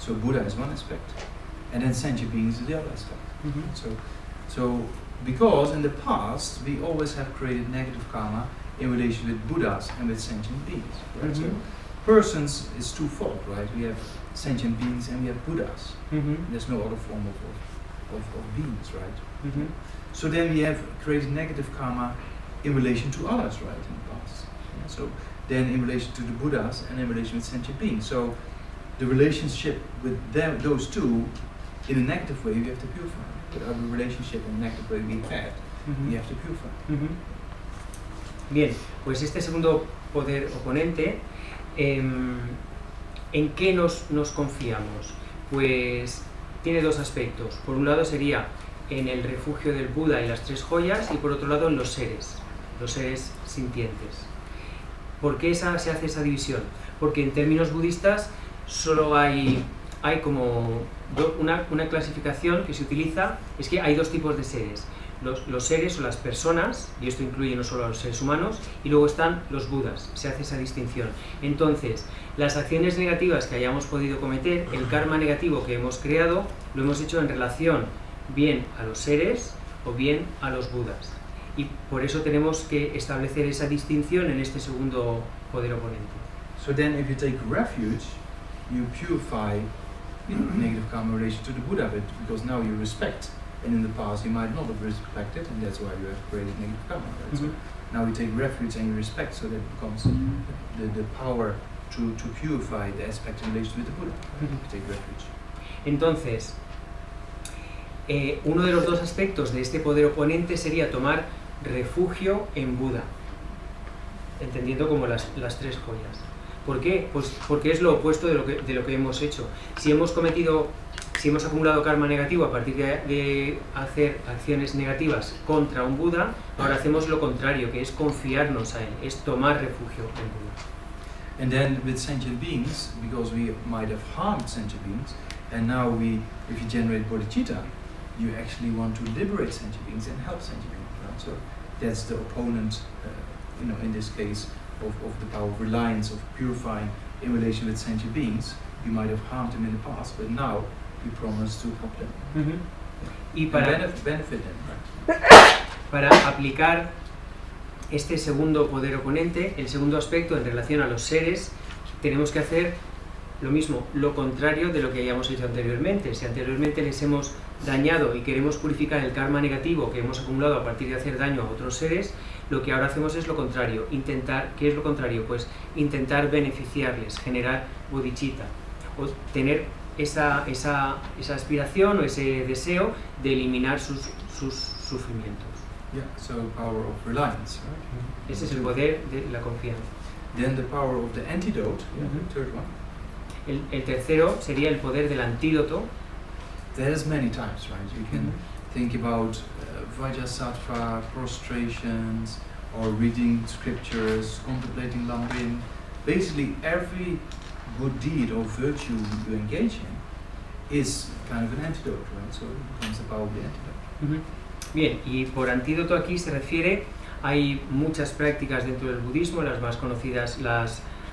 Speaker 1: So Buddha is one aspect, and then sentient beings is the other aspect. So because in the past we always have created negative karma in relation with Buddhas and with sentient beings, right? So persons is twofold, right? We have sentient beings and we have Buddhas. There's no other form of beings, right? So then we have created negative karma in relation to others, right, in the past. Yeah? So then in relation to the Buddhas and in relation with sentient beings. So the relationship with them, those two, in a negative way, we have to purify. But our relationship in a negative way we have to purify.
Speaker 2: Bien, pues este segundo poder oponente, ¿en qué nos confiamos? Pues tiene dos aspectos. Por un lado sería en el refugio del Buda y las tres joyas, y por otro lado en los seres sintientes. ¿Por qué se hace esa división? Porque en términos budistas solo hay como una clasificación que se utiliza, es que hay dos tipos de seres. Los seres o las personas, y esto incluye no solo a los seres humanos, y luego están los budas, se hace esa distinción. Entonces, las acciones negativas que hayamos podido cometer, el karma negativo que hemos creado, lo hemos hecho en relación bien a los seres o bien a los budas. Y por eso tenemos que establecer esa distinción en este segundo poder oponente.
Speaker 1: So then if you take refuge, you purify negative karma relation to the Buddha, because now you respect. And in the past you might not have respected, and that's why you have created negative karma. Right? So now you take refuge and you respect, so that becomes the power to purify the aspect in relation with the Buddha. Right? You take refuge.
Speaker 2: Entonces, uno de los dos aspectos de este poder oponente sería tomar refugio en Buda, entendiendo como las tres joyas. ¿Por qué? Pues porque es lo opuesto de lo que hemos hecho. Si hemos acumulado karma negativo a partir de hacer acciones negativas contra un Buda, ahora hacemos lo contrario, que es confiarnos a él, es tomar refugio en Buda.
Speaker 1: And then with sentient beings, because we might have harmed sentient beings, and now if you generate bodhicitta, you actually want to liberate sentient beings and help sentient beings. Right? So that's the opponent, in this case, of the power of reliance, of purifying in relation with sentient beings. You might have harmed them in the past, but now you promise to help them.
Speaker 2: Y para
Speaker 1: benefit them, right?
Speaker 2: Para aplicar este segundo poder oponente, el segundo aspecto en relación a los seres, tenemos que hacer lo mismo, lo contrario de lo que hayamos hecho anteriormente. Si anteriormente les hemos dañado y queremos purificar el karma negativo que hemos acumulado a partir de hacer daño a otros seres, lo que ahora hacemos es lo contrario. ¿Qué es lo contrario? Pues intentar beneficiarles, generar bodhicitta, o tener esa aspiración o ese deseo de eliminar sus sufrimientos.
Speaker 1: Yeah, so power of reliance, right?
Speaker 2: Ese es el poder de la confianza.
Speaker 1: Then the power of the antidote, the third one.
Speaker 2: El tercero sería el poder del antídoto.
Speaker 1: There's many types, right? You can think about Vajrasattva, prostrations, or reading scriptures, contemplating Lamrim. Basically, every good deed or virtue you engage in is kind of an antidote, right? So it becomes the power of the antidote.
Speaker 2: Bien, y por antídoto aquí se refiere, hay muchas prácticas dentro del budismo, las más conocidas,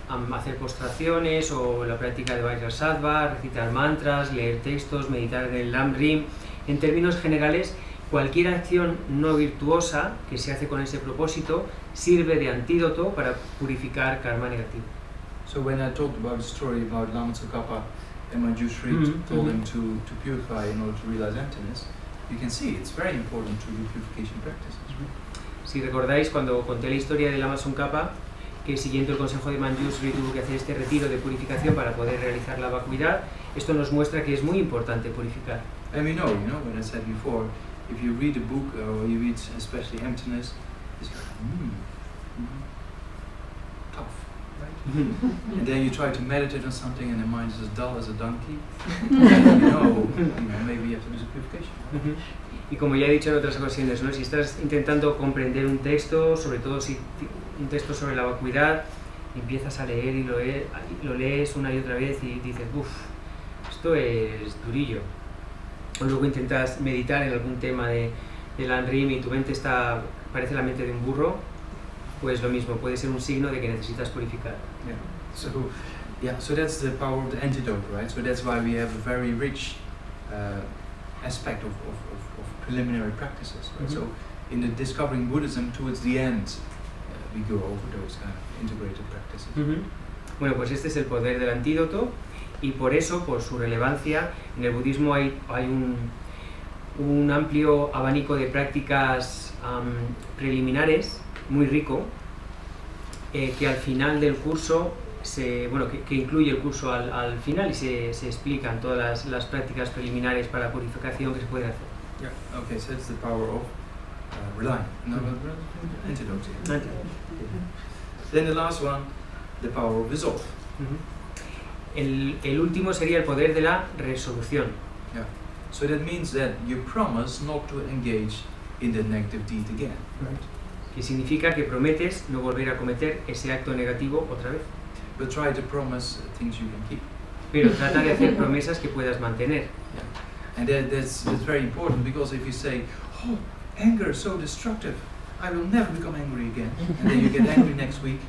Speaker 2: hacer postraciones o la práctica de Vajrasattva, recitar mantras, leer textos, meditar en el Lamrim. En términos generales, cualquier acción no virtuosa que se hace con ese propósito sirve de antídoto para purificar karma negativo.
Speaker 1: So when I talked about the story about Lama Tsongkhapa and Manjushri told him to purify in order to realize emptiness, you can see it's very important to do purification practices.
Speaker 2: Si recordáis, cuando conté la historia de Lama Tsongkhapa, que siguiendo el consejo de Manjushri tuvo que hacer este retiro de purificación para poder realizar la vacuidad, esto nos muestra que es muy importante purificar.
Speaker 1: And we know, what I said before, if you read a book or you read especially emptiness, it's like, tough, right? And then you try to meditate on something and the mind is as dull as a donkey. And maybe you have to do some purification.
Speaker 2: Y como ya he dicho en otras ocasiones, ¿no? Si estás intentando comprender un texto, sobre todo si un texto sobre la vacuidad, empiezas a leer y lo lees una y otra vez y dices, esto es durillo. O luego intentas meditar en algún tema de Lamrim y tu mente parece la mente de un burro, pues lo mismo, puede ser un signo de que necesitas purificar.
Speaker 1: So that's the power of the antidote, right? So that's why we have a very rich aspect of preliminary practices, right? So in the discovering Buddhism, towards the end, we go over those kind of integrated practices.
Speaker 2: Bueno, pues este es el poder del antídoto, y por eso, por su relevancia, en el budismo hay un amplio abanico de prácticas preliminares, muy rico, que al final del curso, que incluye el curso al final y se explican todas las prácticas preliminares para la purificación que se pueden hacer.
Speaker 1: Yeah. Okay, so it's the power of relying. No, antidote. Yeah. Then the last one, the power of resolve.
Speaker 2: El último sería el poder de la resolución.
Speaker 1: Yeah. So that means that you promise not to engage in the negative deed again. Right?
Speaker 2: Que significa que prometes no volver a cometer ese acto negativo otra vez.
Speaker 1: But try to promise things you can keep.
Speaker 2: Pero trata de hacer promesas que puedas mantener.
Speaker 1: Yeah. And that's very important, because if you say, oh, anger is so destructive, I will never become angry again, and then you get angry next week,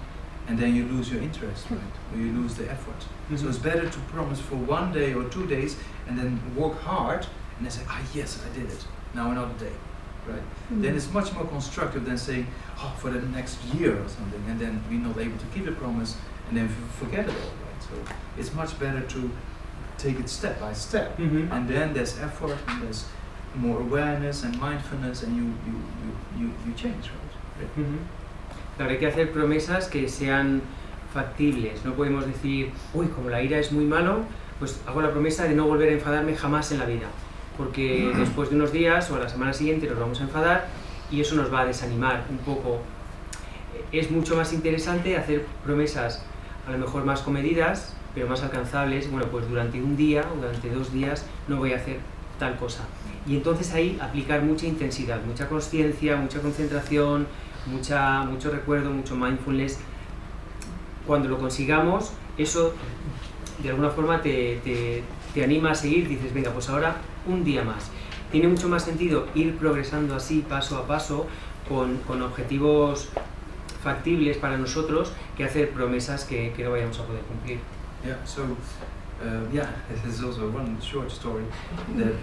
Speaker 1: and then you lose your interest, right? Or you lose the effort. So it's better to promise for 1 day or 2 days, and then work hard, and then say, yes, I did it. Now another day, right? Then it's much more constructive than saying, for the next year or something, and then we're not able to keep the promise, and then forget it all, right? So it's much better to take it step by step, and then there's effort, and there's more awareness and mindfulness, and you change, right?
Speaker 2: Claro, hay que hacer promesas que sean factibles. No podemos decir, uy, como la ira es muy malo, pues hago la promesa de no volver a enfadarme jamás en la vida, porque después de unos días o a la semana siguiente nos vamos a enfadar y eso nos va a desanimar un poco. Es mucho más interesante hacer promesas a lo mejor más comedidas, pero más alcanzables. Bueno, pues durante un día o durante 2 días no voy a hacer tal cosa. Y entonces ahí aplicar mucha intensidad, mucha consciencia, mucha concentración, mucho recuerdo, mucho mindfulness. Cuando lo consigamos, eso de alguna forma te anima a seguir. Dices, venga, pues ahora un día más. Tiene mucho más sentido ir progresando así, paso a paso, con objetivos factibles para nosotros, que hacer promesas que no vayamos a poder cumplir.
Speaker 1: Yeah, so this is also one short story that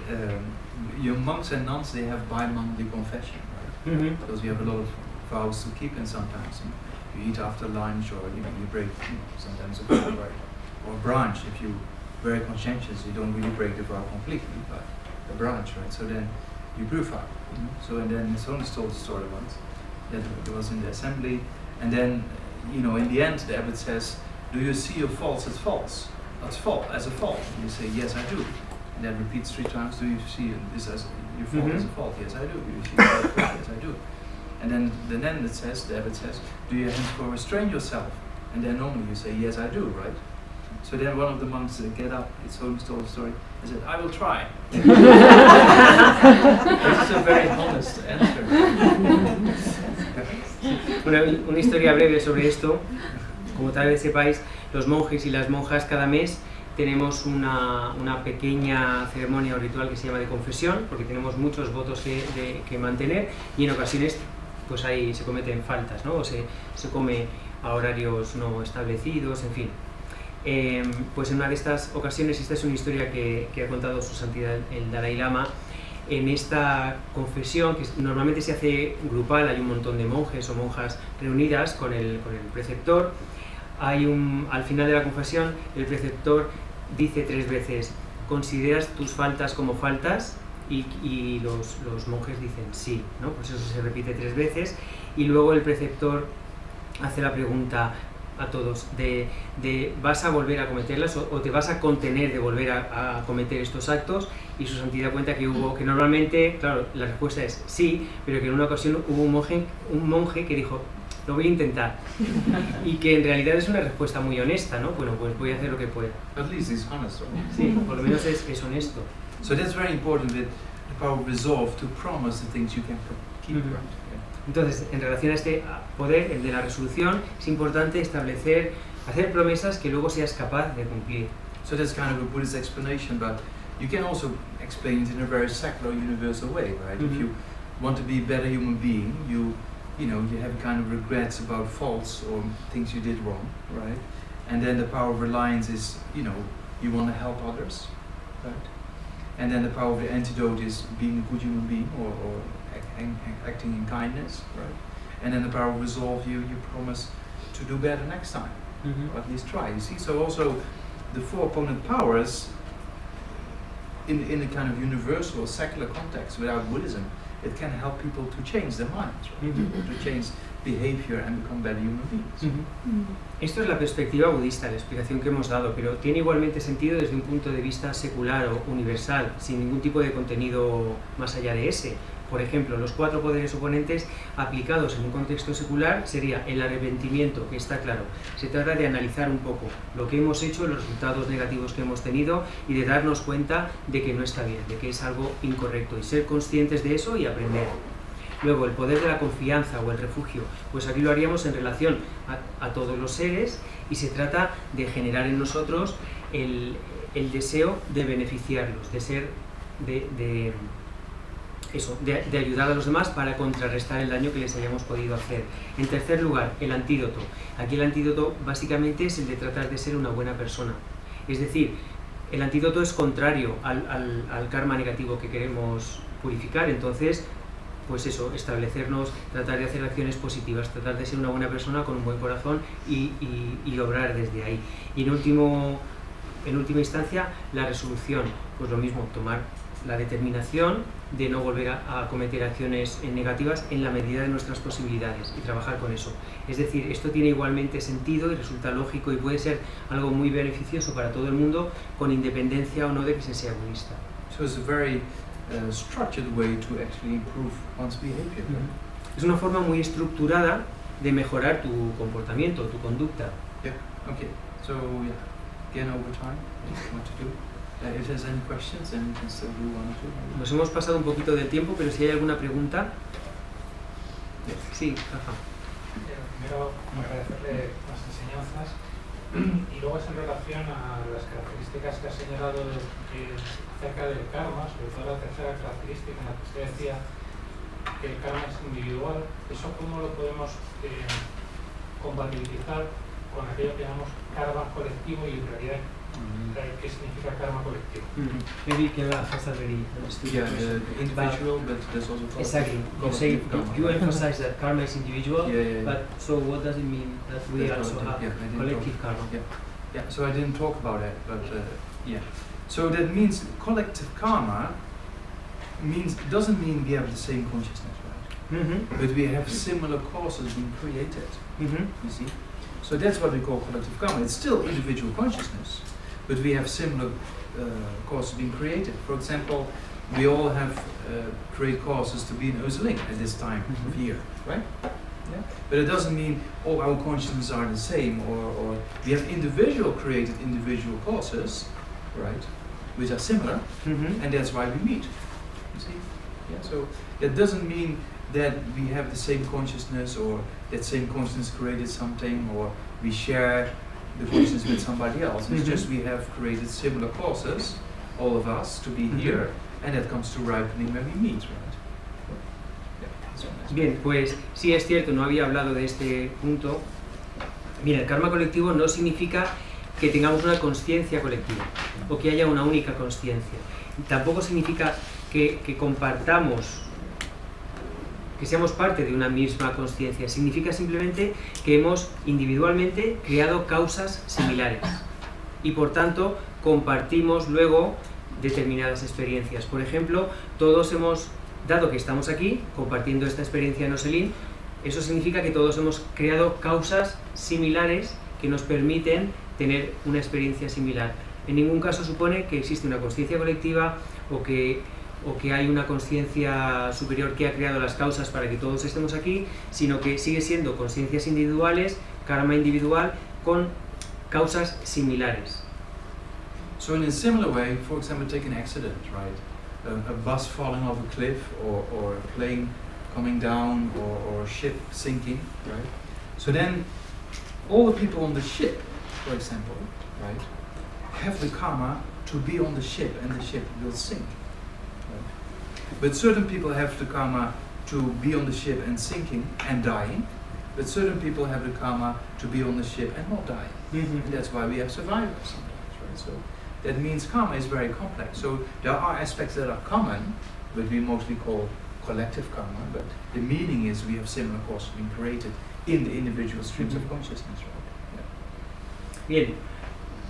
Speaker 1: your monks and nuns, they have bi-monthly confession, right? Because you have a lot of vows to keep, and sometimes you eat after lunch, or you break sometimes a vow, right? Or branch, if you're very conscientious, you don't really break the vow completely, but a branch, right? So then you purify. So, and then Sonis told the story once that it was in the assembly, and then in the end the abbot says, do you see your faults as faults? As a fault? And you say, yes, I do. And then repeats 3 times, do you see this as your fault as a fault? Yes, I do. Do you see it as a fault? Yes, I do. And then the abbot says, do you henceforth restrain yourself? And then normally you say, yes, I do, right? So then one of the monks get up, it's Holmes told the story, and said, I will try. This is a very honest answer.
Speaker 2: Una historia breve sobre esto. Como tal vez sepáis, los monjes y las monjas cada mes tenemos una pequeña ceremonia o ritual que se llama de confesión, porque tenemos muchos votos que mantener, y en ocasiones pues ahí se cometen faltas, ¿no? O se come a horarios no establecidos, en fin. Pues en una de estas ocasiones, esta es una historia que ha contado su santidad el Dalai Lama. En esta confesión, que normalmente se hace grupal, hay un montón de monjes o monjas reunidas con el preceptor. Al final de la confesión, el preceptor dice 3 veces, ¿consideras tus faltas como faltas? Y los monjes dicen sí, ¿no? Pues eso se repite 3 veces, y luego el preceptor hace la pregunta a todos de ¿vas a volver a cometerlas o te vas a contener de volver a cometer estos actos? Y su santidad cuenta que normalmente, claro, la respuesta es sí, pero que en una ocasión hubo un monje que dijo, lo voy a intentar, y que en realidad es una respuesta muy honesta, ¿no? Bueno, pues voy a hacer lo que pueda.
Speaker 1: At least it's honest, right?
Speaker 2: Sí, por lo menos es honesto.
Speaker 1: So that's very important, that the power of resolve to promise the things you can keep, right? Yeah.
Speaker 2: Entonces, en relación a este poder, el de la resolución, es importante hacer promesas que luego seas capaz de cumplir.
Speaker 1: So that's kind of a Buddhist explanation, but you can also explain it in a very secular, universal way, right? If you want to be a better human being, you have kind of regrets about faults or things you did wrong, right? And then the power of reliance is, you want to help others, right? And then the power of the antidote is being a good human being or acting in kindness, right? And then the power of resolve, you promise to do better next time, or at least try. You see, so also the 4 opponent powers in a kind of universal secular context without Buddhism, it can help people to change their minds, right? To change behavior and become better human beings.
Speaker 2: Esto es la perspectiva budista, la explicación que hemos dado, pero tiene igualmente sentido desde un punto de vista secular o universal, sin ningún tipo de contenido más allá de ese. Por ejemplo, los 4 poderes oponentes aplicados en un contexto secular sería el arrepentimiento, que está claro. Se trata de analizar un poco lo que hemos hecho, los resultados negativos que hemos tenido y de darnos cuenta de que no está bien, de que es algo incorrecto y ser conscientes de eso y aprender. Luego, el poder de la confianza o el refugio, pues aquí lo haríamos en relación a todos los seres y se trata de generar en nosotros el deseo de beneficiarlos, de ser, de ayudar a los demás para contrarrestar el daño que les hayamos podido hacer. En tercer lugar, el antídoto. Aquí el antídoto básicamente es el de tratar de ser una buena persona. Es decir, el antídoto es contrario al karma negativo que queremos purificar. Entonces, pues eso, establecernos, tratar de hacer acciones positivas, tratar de ser una buena persona con un buen corazón y obrar desde ahí. Y en última instancia, la resolución, pues lo mismo, tomar la determinación de no volver a cometer acciones negativas en la medida de nuestras posibilidades y trabajar con eso. Es decir, esto tiene igualmente sentido y resulta lógico y puede ser algo muy beneficioso para todo el mundo, con independencia o no de que se sea budista.
Speaker 1: So it's a very structured way to actually improve one's behavior.
Speaker 2: Es una forma muy estructurada de mejorar tu comportamiento, tu conducta.
Speaker 1: Yeah. Okay. So again over time, what to do. If there's any questions, then we can still do 1 or 2.
Speaker 2: Nos hemos pasado un poquito del tiempo, pero si hay alguna pregunta. Sí, Rafa.
Speaker 3: Primero, agradecerle las enseñanzas y luego es en relación a las características que ha señalado acerca del karma, sobre todo la tercera característica en la que usted decía que el karma es individual. ¿Eso cómo lo podemos compatibilizar con aquello que llamamos karma colectivo y en realidad qué significa karma colectivo?
Speaker 2: Maybe can Rafa already understood.
Speaker 1: Yeah, individual, but there's also
Speaker 2: Exactly. You say you emphasize that karma is individual,
Speaker 1: yeah.
Speaker 2: but so what does it mean that we
Speaker 1: That's
Speaker 2: also
Speaker 1: what I
Speaker 2: have
Speaker 1: didn't
Speaker 2: collective
Speaker 1: talk-
Speaker 2: karma?
Speaker 1: Yeah, so I didn't talk about that, but yeah. So that means collective karma doesn't mean we have the same consciousness, right? But we have similar causes being created, you see? So that's what we call collective karma. It's still individual consciousness, but we have similar causes being created. For example, we all have create causes to be in Özling at this time of year, right? Yeah? But it doesn't mean all our consciousnesses are the same, or we have created individual causes, right, which are similar, and that's why we meet. You see? Yeah. So that doesn't mean that we have the same consciousness, or that same consciousness created something, or we share the consciousness with somebody else. It's just we have created similar causes, all of us, to be here, and that comes to ripening when we meet, right? Yeah, that's one aspect.
Speaker 2: Bien, pues sí es cierto, no había hablado de este punto. Bien, el karma colectivo no significa que tengamos una consciencia colectiva o que haya una única consciencia. Tampoco significa que compartamos, que seamos parte de una misma consciencia. Significa simplemente que hemos individualmente creado causas similares y por tanto compartimos luego determinadas experiencias. Por ejemplo, todos hemos, dado que estamos aquí compartiendo esta experiencia en Özling, eso significa que todos hemos creado causas similares que nos permiten tener una experiencia similar. En ningún caso supone que existe una consciencia colectiva o que hay una consciencia superior que ha creado las causas para que todos estemos aquí, sino que sigue siendo consciencias individuales, karma individual, con causas similares.
Speaker 1: So in a similar way, for example, take an accident, right? A bus falling off a cliff, or a plane coming down, or a ship sinking, right? So then all the people on the ship, for example, right, have the karma to be on the ship, and the ship will sink. Right? But certain people have the karma to be on the ship and sinking and dying, but certain people have the karma to be on the ship and not dying. And that's why we have survivors sometimes, right? So that means karma is very complex. So there are aspects that are common, but we mostly call collective karma, but the meaning is we have similar causes being created in the individual streams of consciousness, right? Yeah.
Speaker 2: Bien,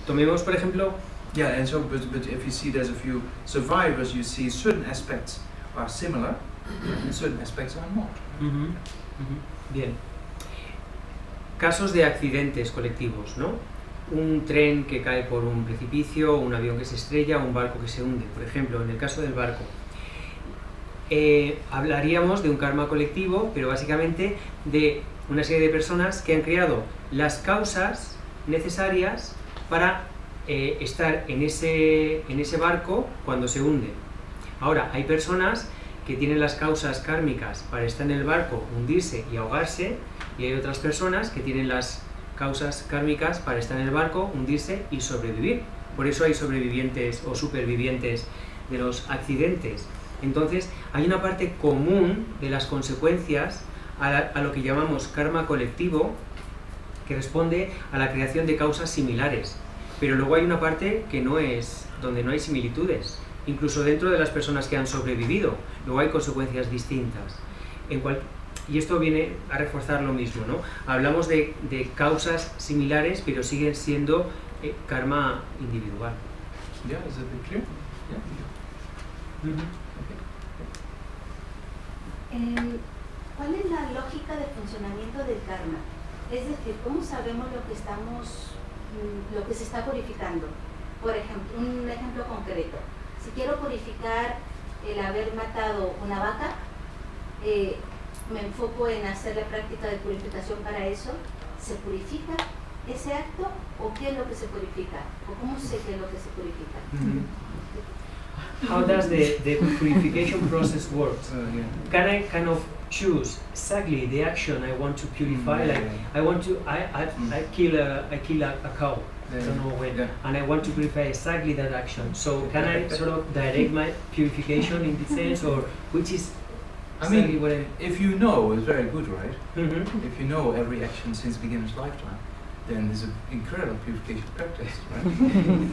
Speaker 2: tomemos por ejemplo.
Speaker 1: Yeah, and so, but if you see there's a few survivors, you see certain aspects are similar, and certain aspects are not.
Speaker 2: Bien. Casos de accidentes colectivos, ¿no? Un tren que cae por un precipicio, un avión que se estrella, un barco que se hunde, por ejemplo, en el caso del barco. hablaríamos de un karma colectivo, pero básicamente de una serie de personas que han creado las causas necesarias para estar en ese barco cuando se hunde. Ahora, hay personas que tienen las causas kármicas para estar en el barco, hundirse y ahogarse, y hay otras personas que tienen las causas kármicas para estar en el barco, hundirse y sobrevivir. Por eso hay sobrevivientes o supervivientes de los accidentes. Entonces, hay una parte común de las consecuencias a lo que llamamos karma colectivo, que responde a la creación de causas similares. Pero luego hay una parte que no es, donde no hay similitudes. Incluso dentro de las personas que han sobrevivido, luego hay consecuencias distintas. Y esto viene a reforzar lo mismo, ¿no? Hablamos de causas similares, pero siguen siendo karma individual.
Speaker 1: Yeah, is that clear? Yeah.
Speaker 4: ¿Cuál es la lógica de funcionamiento del karma? Es decir, ¿cómo sabemos lo que se está purificando? Por ejemplo, un ejemplo concreto. Si quiero purificar el haber matado una vaca, me enfoco en hacer la práctica de purificación para eso. ¿Se purifica ese acto o qué es lo que se purifica? ¿O cómo sé qué es lo que se purifica?
Speaker 2: How does the purification process work?
Speaker 1: Yeah.
Speaker 2: Can I kind of choose exactly the action I want to purify? Like I kill a cow. I don't know when, and I want to purify exactly that action. So can I sort of direct my purification in this sense, or which is exactly what I...
Speaker 1: if you know, it's very good, right?
Speaker 2: Mm-hmm.
Speaker 1: If you know every action since beginner's lifetime, then there's an incredible purification practice, right?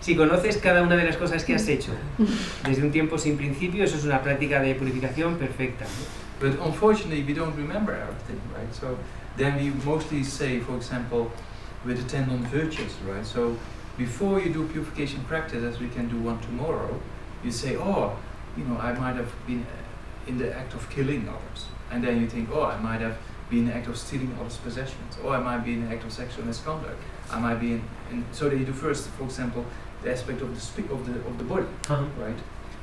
Speaker 2: Si conoces cada una de las cosas que has hecho desde un tiempo sin principio, eso es una práctica de purificación perfecta.
Speaker 1: But unfortunately, we don't remember everything, right? So then we mostly say, for example, with the 10 non-virtues, right? So before you do purification practice, as we can do one tomorrow, you say, oh, you know, I might have been in the act of killing others. And then you think, oh, I might have been in the act of stealing others' possessions. Or I might be in the act of sexual misconduct. I might be in so that you do first, for example, the aspect of the body, right?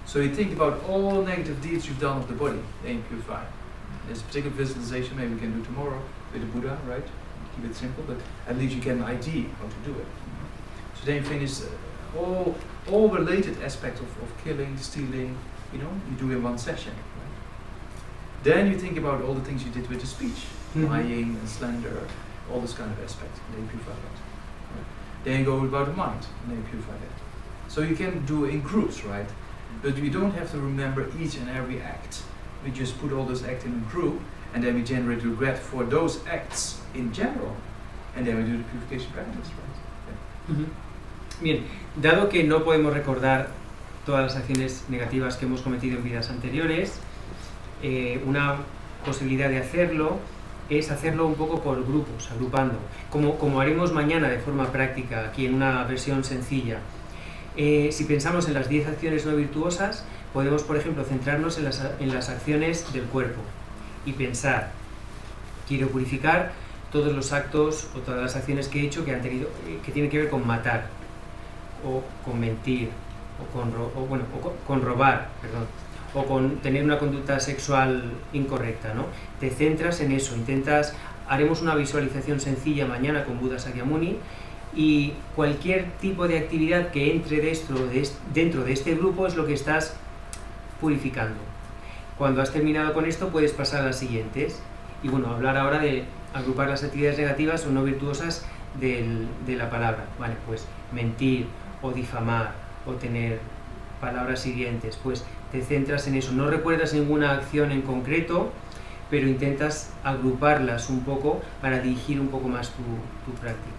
Speaker 1: So you think about all negative deeds you've done of the body, then you purify. There's a particular visualization maybe we can do tomorrow with the Buddha, right? Keep it simple, but at least you get an idea how to do it. So then you finish all related aspects of killing, stealing, you know, you do in one session. Right? Then you think about all the things you did with the speech, lying and slander, all this kind of aspects, and then you purify that. Right? Then you go about the mind, and then you purify that. So you can do it in groups, right? But we don't have to remember each and every act. We just put all those acts in a group, and then we generate regret for those acts in general, and then we do the purification practice, right? Yeah.
Speaker 2: Bien, dado que no podemos recordar todas las acciones negativas que hemos cometido en vidas anteriores, una posibilidad de hacerlo es hacerlo un poco por grupos, agrupando, como haremos mañana de forma práctica, aquí en una versión sencilla. Si pensamos en las 10 acciones no virtuosas, podemos, por ejemplo, centrarnos en las acciones del cuerpo y pensar, quiero purificar todos los actos o todas las acciones que he hecho que tienen que ver con matar, o con mentir, o con robar, perdón, o con tener una conducta sexual incorrecta, ¿no? Te centras en eso, haremos una visualización sencilla mañana con Buda Sakyamuni, y cualquier tipo de actividad que entre dentro de este grupo es lo que estás purificando. Cuando has terminado con esto puedes pasar a las siguientes, y bueno, hablar ahora de agrupar las actividades negativas o no virtuosas de la palabra. Vale, pues mentir o difamar o tener palabras hirientes, pues te centras en eso, no recuerdas ninguna acción en concreto, pero intentas agruparlas un poco para dirigir un poco más tu práctica.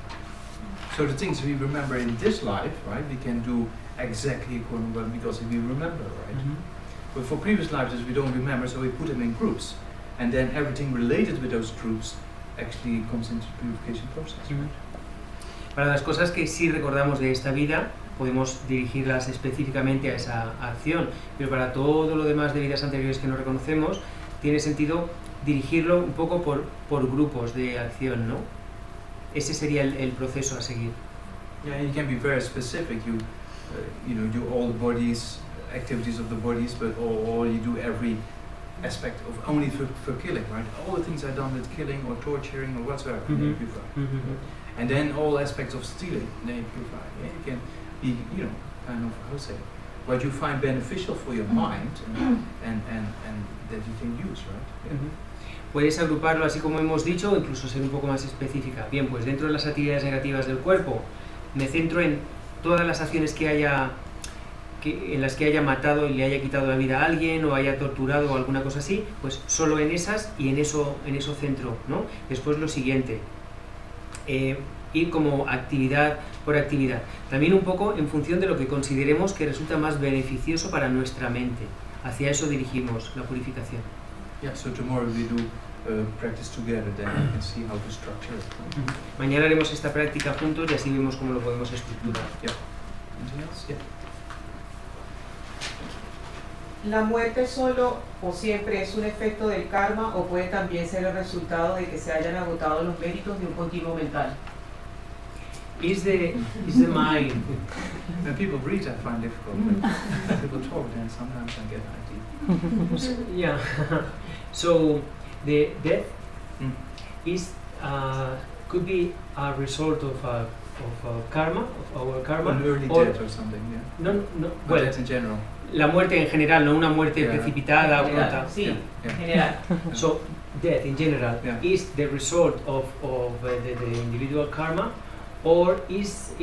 Speaker 1: So the things we remember in this life, right, we can do exactly according to what, because we remember, right? But for previous lives we don't remember, so we put them in groups, and then everything related with those groups actually comes into the purification process.
Speaker 2: Para las cosas que sí recordamos de esta vida, podemos dirigirlas específicamente a esa acción, pero para todo lo demás de vidas anteriores que no reconocemos, tiene sentido dirigirlo un poco por grupos de acción, ¿no? Ese sería el proceso a seguir.
Speaker 1: Yeah, you can be very specific. You know, do all the bodies activities of the bodies, but or you do every aspect of only for killing, right? All the things are done with killing or torturing or whatsoever, then you purify. And then all aspects of stealing, then you purify. Yeah, you can be, you know, kind of, how to say, what you find beneficial for your mind and that you can use, right? Yeah.
Speaker 2: Puedes agruparlo así como hemos dicho, o incluso ser un poco más específica. Bien, pues dentro de las actividades negativas del cuerpo, me centro en todas las acciones en las que haya matado y le haya quitado la vida a alguien o haya torturado o alguna cosa así, pues solo en esas y en eso centro, ¿no? Después lo siguiente, ir como actividad por actividad. También un poco en función de lo que consideremos que resulta más beneficioso para nuestra mente. Hacia eso dirigimos la purificación.
Speaker 1: Yeah, so tomorrow we do practice together, then you can see how to structure it.
Speaker 2: Mañana haremos esta práctica juntos y así vemos cómo lo podemos estructurar.
Speaker 1: Yeah. Anything else? Yeah.
Speaker 5: ¿La muerte solo o siempre es un efecto del karma o puede también ser el resultado de que se hayan agotado los méritos de un continuo mental?
Speaker 2: Is the mind...
Speaker 1: When people read, I find difficult. But people talk, then sometimes I get an idea.
Speaker 2: Yeah. So the death is could be a result of karma, of our karma.
Speaker 1: An early death or something, yeah.
Speaker 2: No.
Speaker 1: But
Speaker 2: Well,
Speaker 1: that's in general.
Speaker 2: la muerte en general, no una muerte
Speaker 1: Yeah.
Speaker 2: precipitada o
Speaker 5: General,
Speaker 2: pronta.
Speaker 5: sí,
Speaker 1: Yeah.
Speaker 5: en general.
Speaker 2: So death in general
Speaker 1: Yeah.
Speaker 2: is the result of the individual karma, or is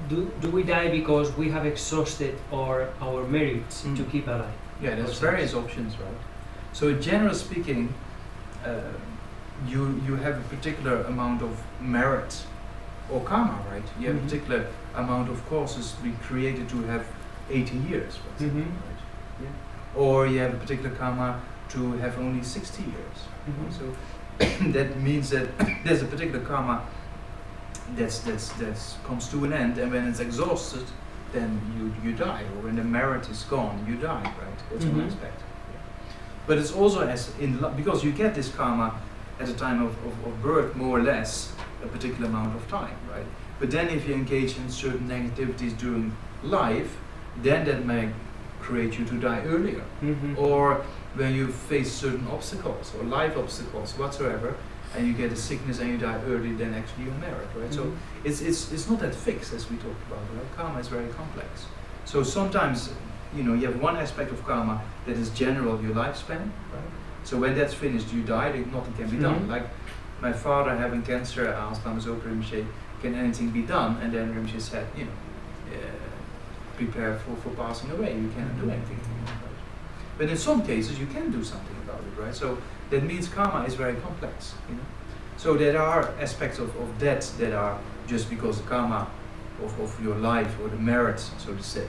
Speaker 2: do we die because we have exhausted our merits to keep alive?
Speaker 1: Yeah, there's
Speaker 2: Process.
Speaker 1: various options, right? So, generally speaking, you have a particular amount of merit or karma, right? You have a particular amount of causes be created to have 80 years, for example, right? Yeah. Or you have a particular karma to have only 60 years. So that means that there's a particular karma that's comes to an end, and when it's exhausted, then you die, or when the merit is gone, you die, right? That's one aspect. Yeah. But it's also because you get this karma at the time of birth, more or less, a particular amount of time, right? But then if you engage in certain negativities during life, then that may create you to die earlier. Or when you face certain obstacles or life obstacles whatsoever, and you get a sickness and you die early, then actually you merit, right? So it's not that fixed as we talked about, right? Karma is very complex. So sometimes, you know, you have one aspect of karma that is general, your lifespan, right? So when that's finished, you die, nothing can be done. Like my father having cancer, I asked Lama Zopa Rinpoche, can anything be done? And then Rinpoche said, you know, prepare for passing away, you cannot do anything. Right? But in some cases, you can do something about it, right? So that means karma is very complex, you know. So there are aspects of death that are just because the karma of your life, or the merit, so to say,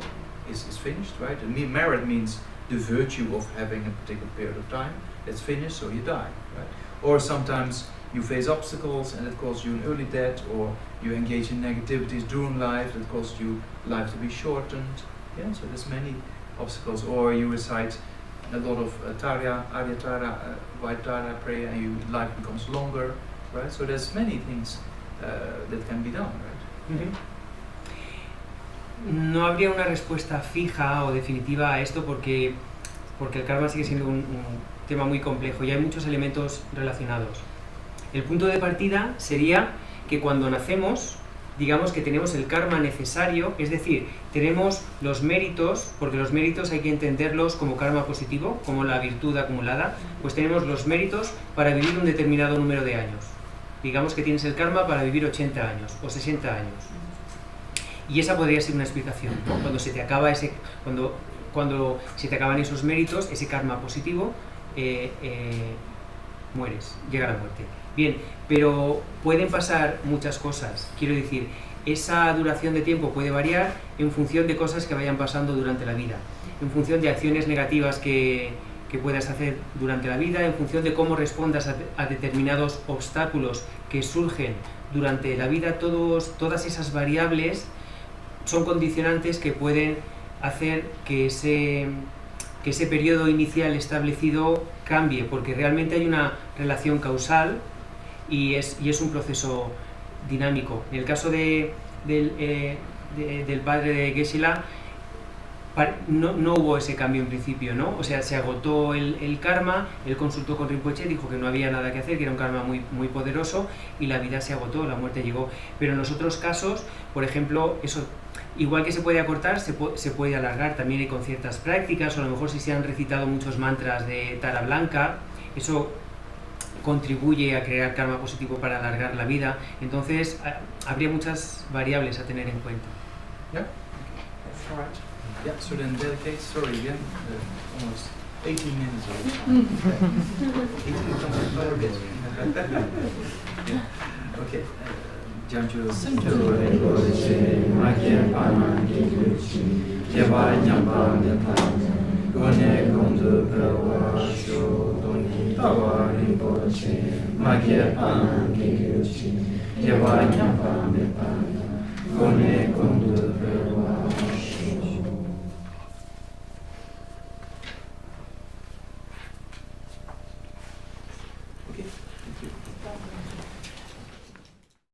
Speaker 1: is finished, right? The merit means the virtue of having a particular period of time that's finished, so you die, right? Or sometimes you face obstacles and it causes you an early death, or you engage in negativities during life that causes you life to be shortened. Yeah, so there's many obstacles. Or you recite a lot of Arya Tara, White Tara prayer, and your life becomes longer, right? So there's many things that can be done, right?
Speaker 2: No habría una respuesta fija o definitiva a esto porque el karma sigue siendo un tema muy complejo y hay muchos elementos relacionados. El punto de partida sería que cuando nacemos, digamos que tenemos el karma necesario, es decir, tenemos los méritos, porque los méritos hay que entenderlos como karma positivo, como la virtud acumulada, pues tenemos los méritos para vivir un determinado número de años. Digamos que tienes el karma para vivir 80 años o 60 años. Y esa podría ser una explicación, ¿no? Cuando se te acaba cuando se te acaban esos méritos, ese karma positivo, mueres, llega la muerte. Bien, pero pueden pasar muchas cosas. Quiero decir, esa duración de tiempo puede variar en función de cosas que vayan pasando durante la vida, en función de acciones negativas que puedas hacer durante la vida, en función de cómo respondas a determinados obstáculos que surgen durante la vida. Todas esas variables son condicionantes que pueden hacer que ese periodo inicial establecido cambie, porque realmente hay una relación causal y es un proceso dinámico. En el caso del padre de Geshe-la, no hubo ese cambio en principio, ¿no? O sea, se agotó el karma, él consultó con Rinpoche, dijo que no había nada que hacer, que era un karma muy, muy poderoso y la vida se agotó, la muerte llegó. Pero en los otros casos, por ejemplo, eso, igual que se puede acortar, se puede alargar también con ciertas prácticas, o a lo mejor si se han recitado muchos mantras de Tara Blanca, eso contribuye a crear karma positivo para alargar la vida. Entonces, habría muchas variables a tener en cuenta.
Speaker 1: Yeah?
Speaker 5: That's all right.
Speaker 1: Yeah, so then dedicate, sorry again, almost 18 minutes already. 18 comes quite a bit. Yeah. Okay. Janju Sanjo Rinpoche, Magye Pamangi Gucci, Java Nyamba Nyapa, Gone Gondo Prawa Sho Doni Pawa Rinpoche, Magye Pamangi Gucci, Java Nyamba Nyapa, Gone Gondo Prawa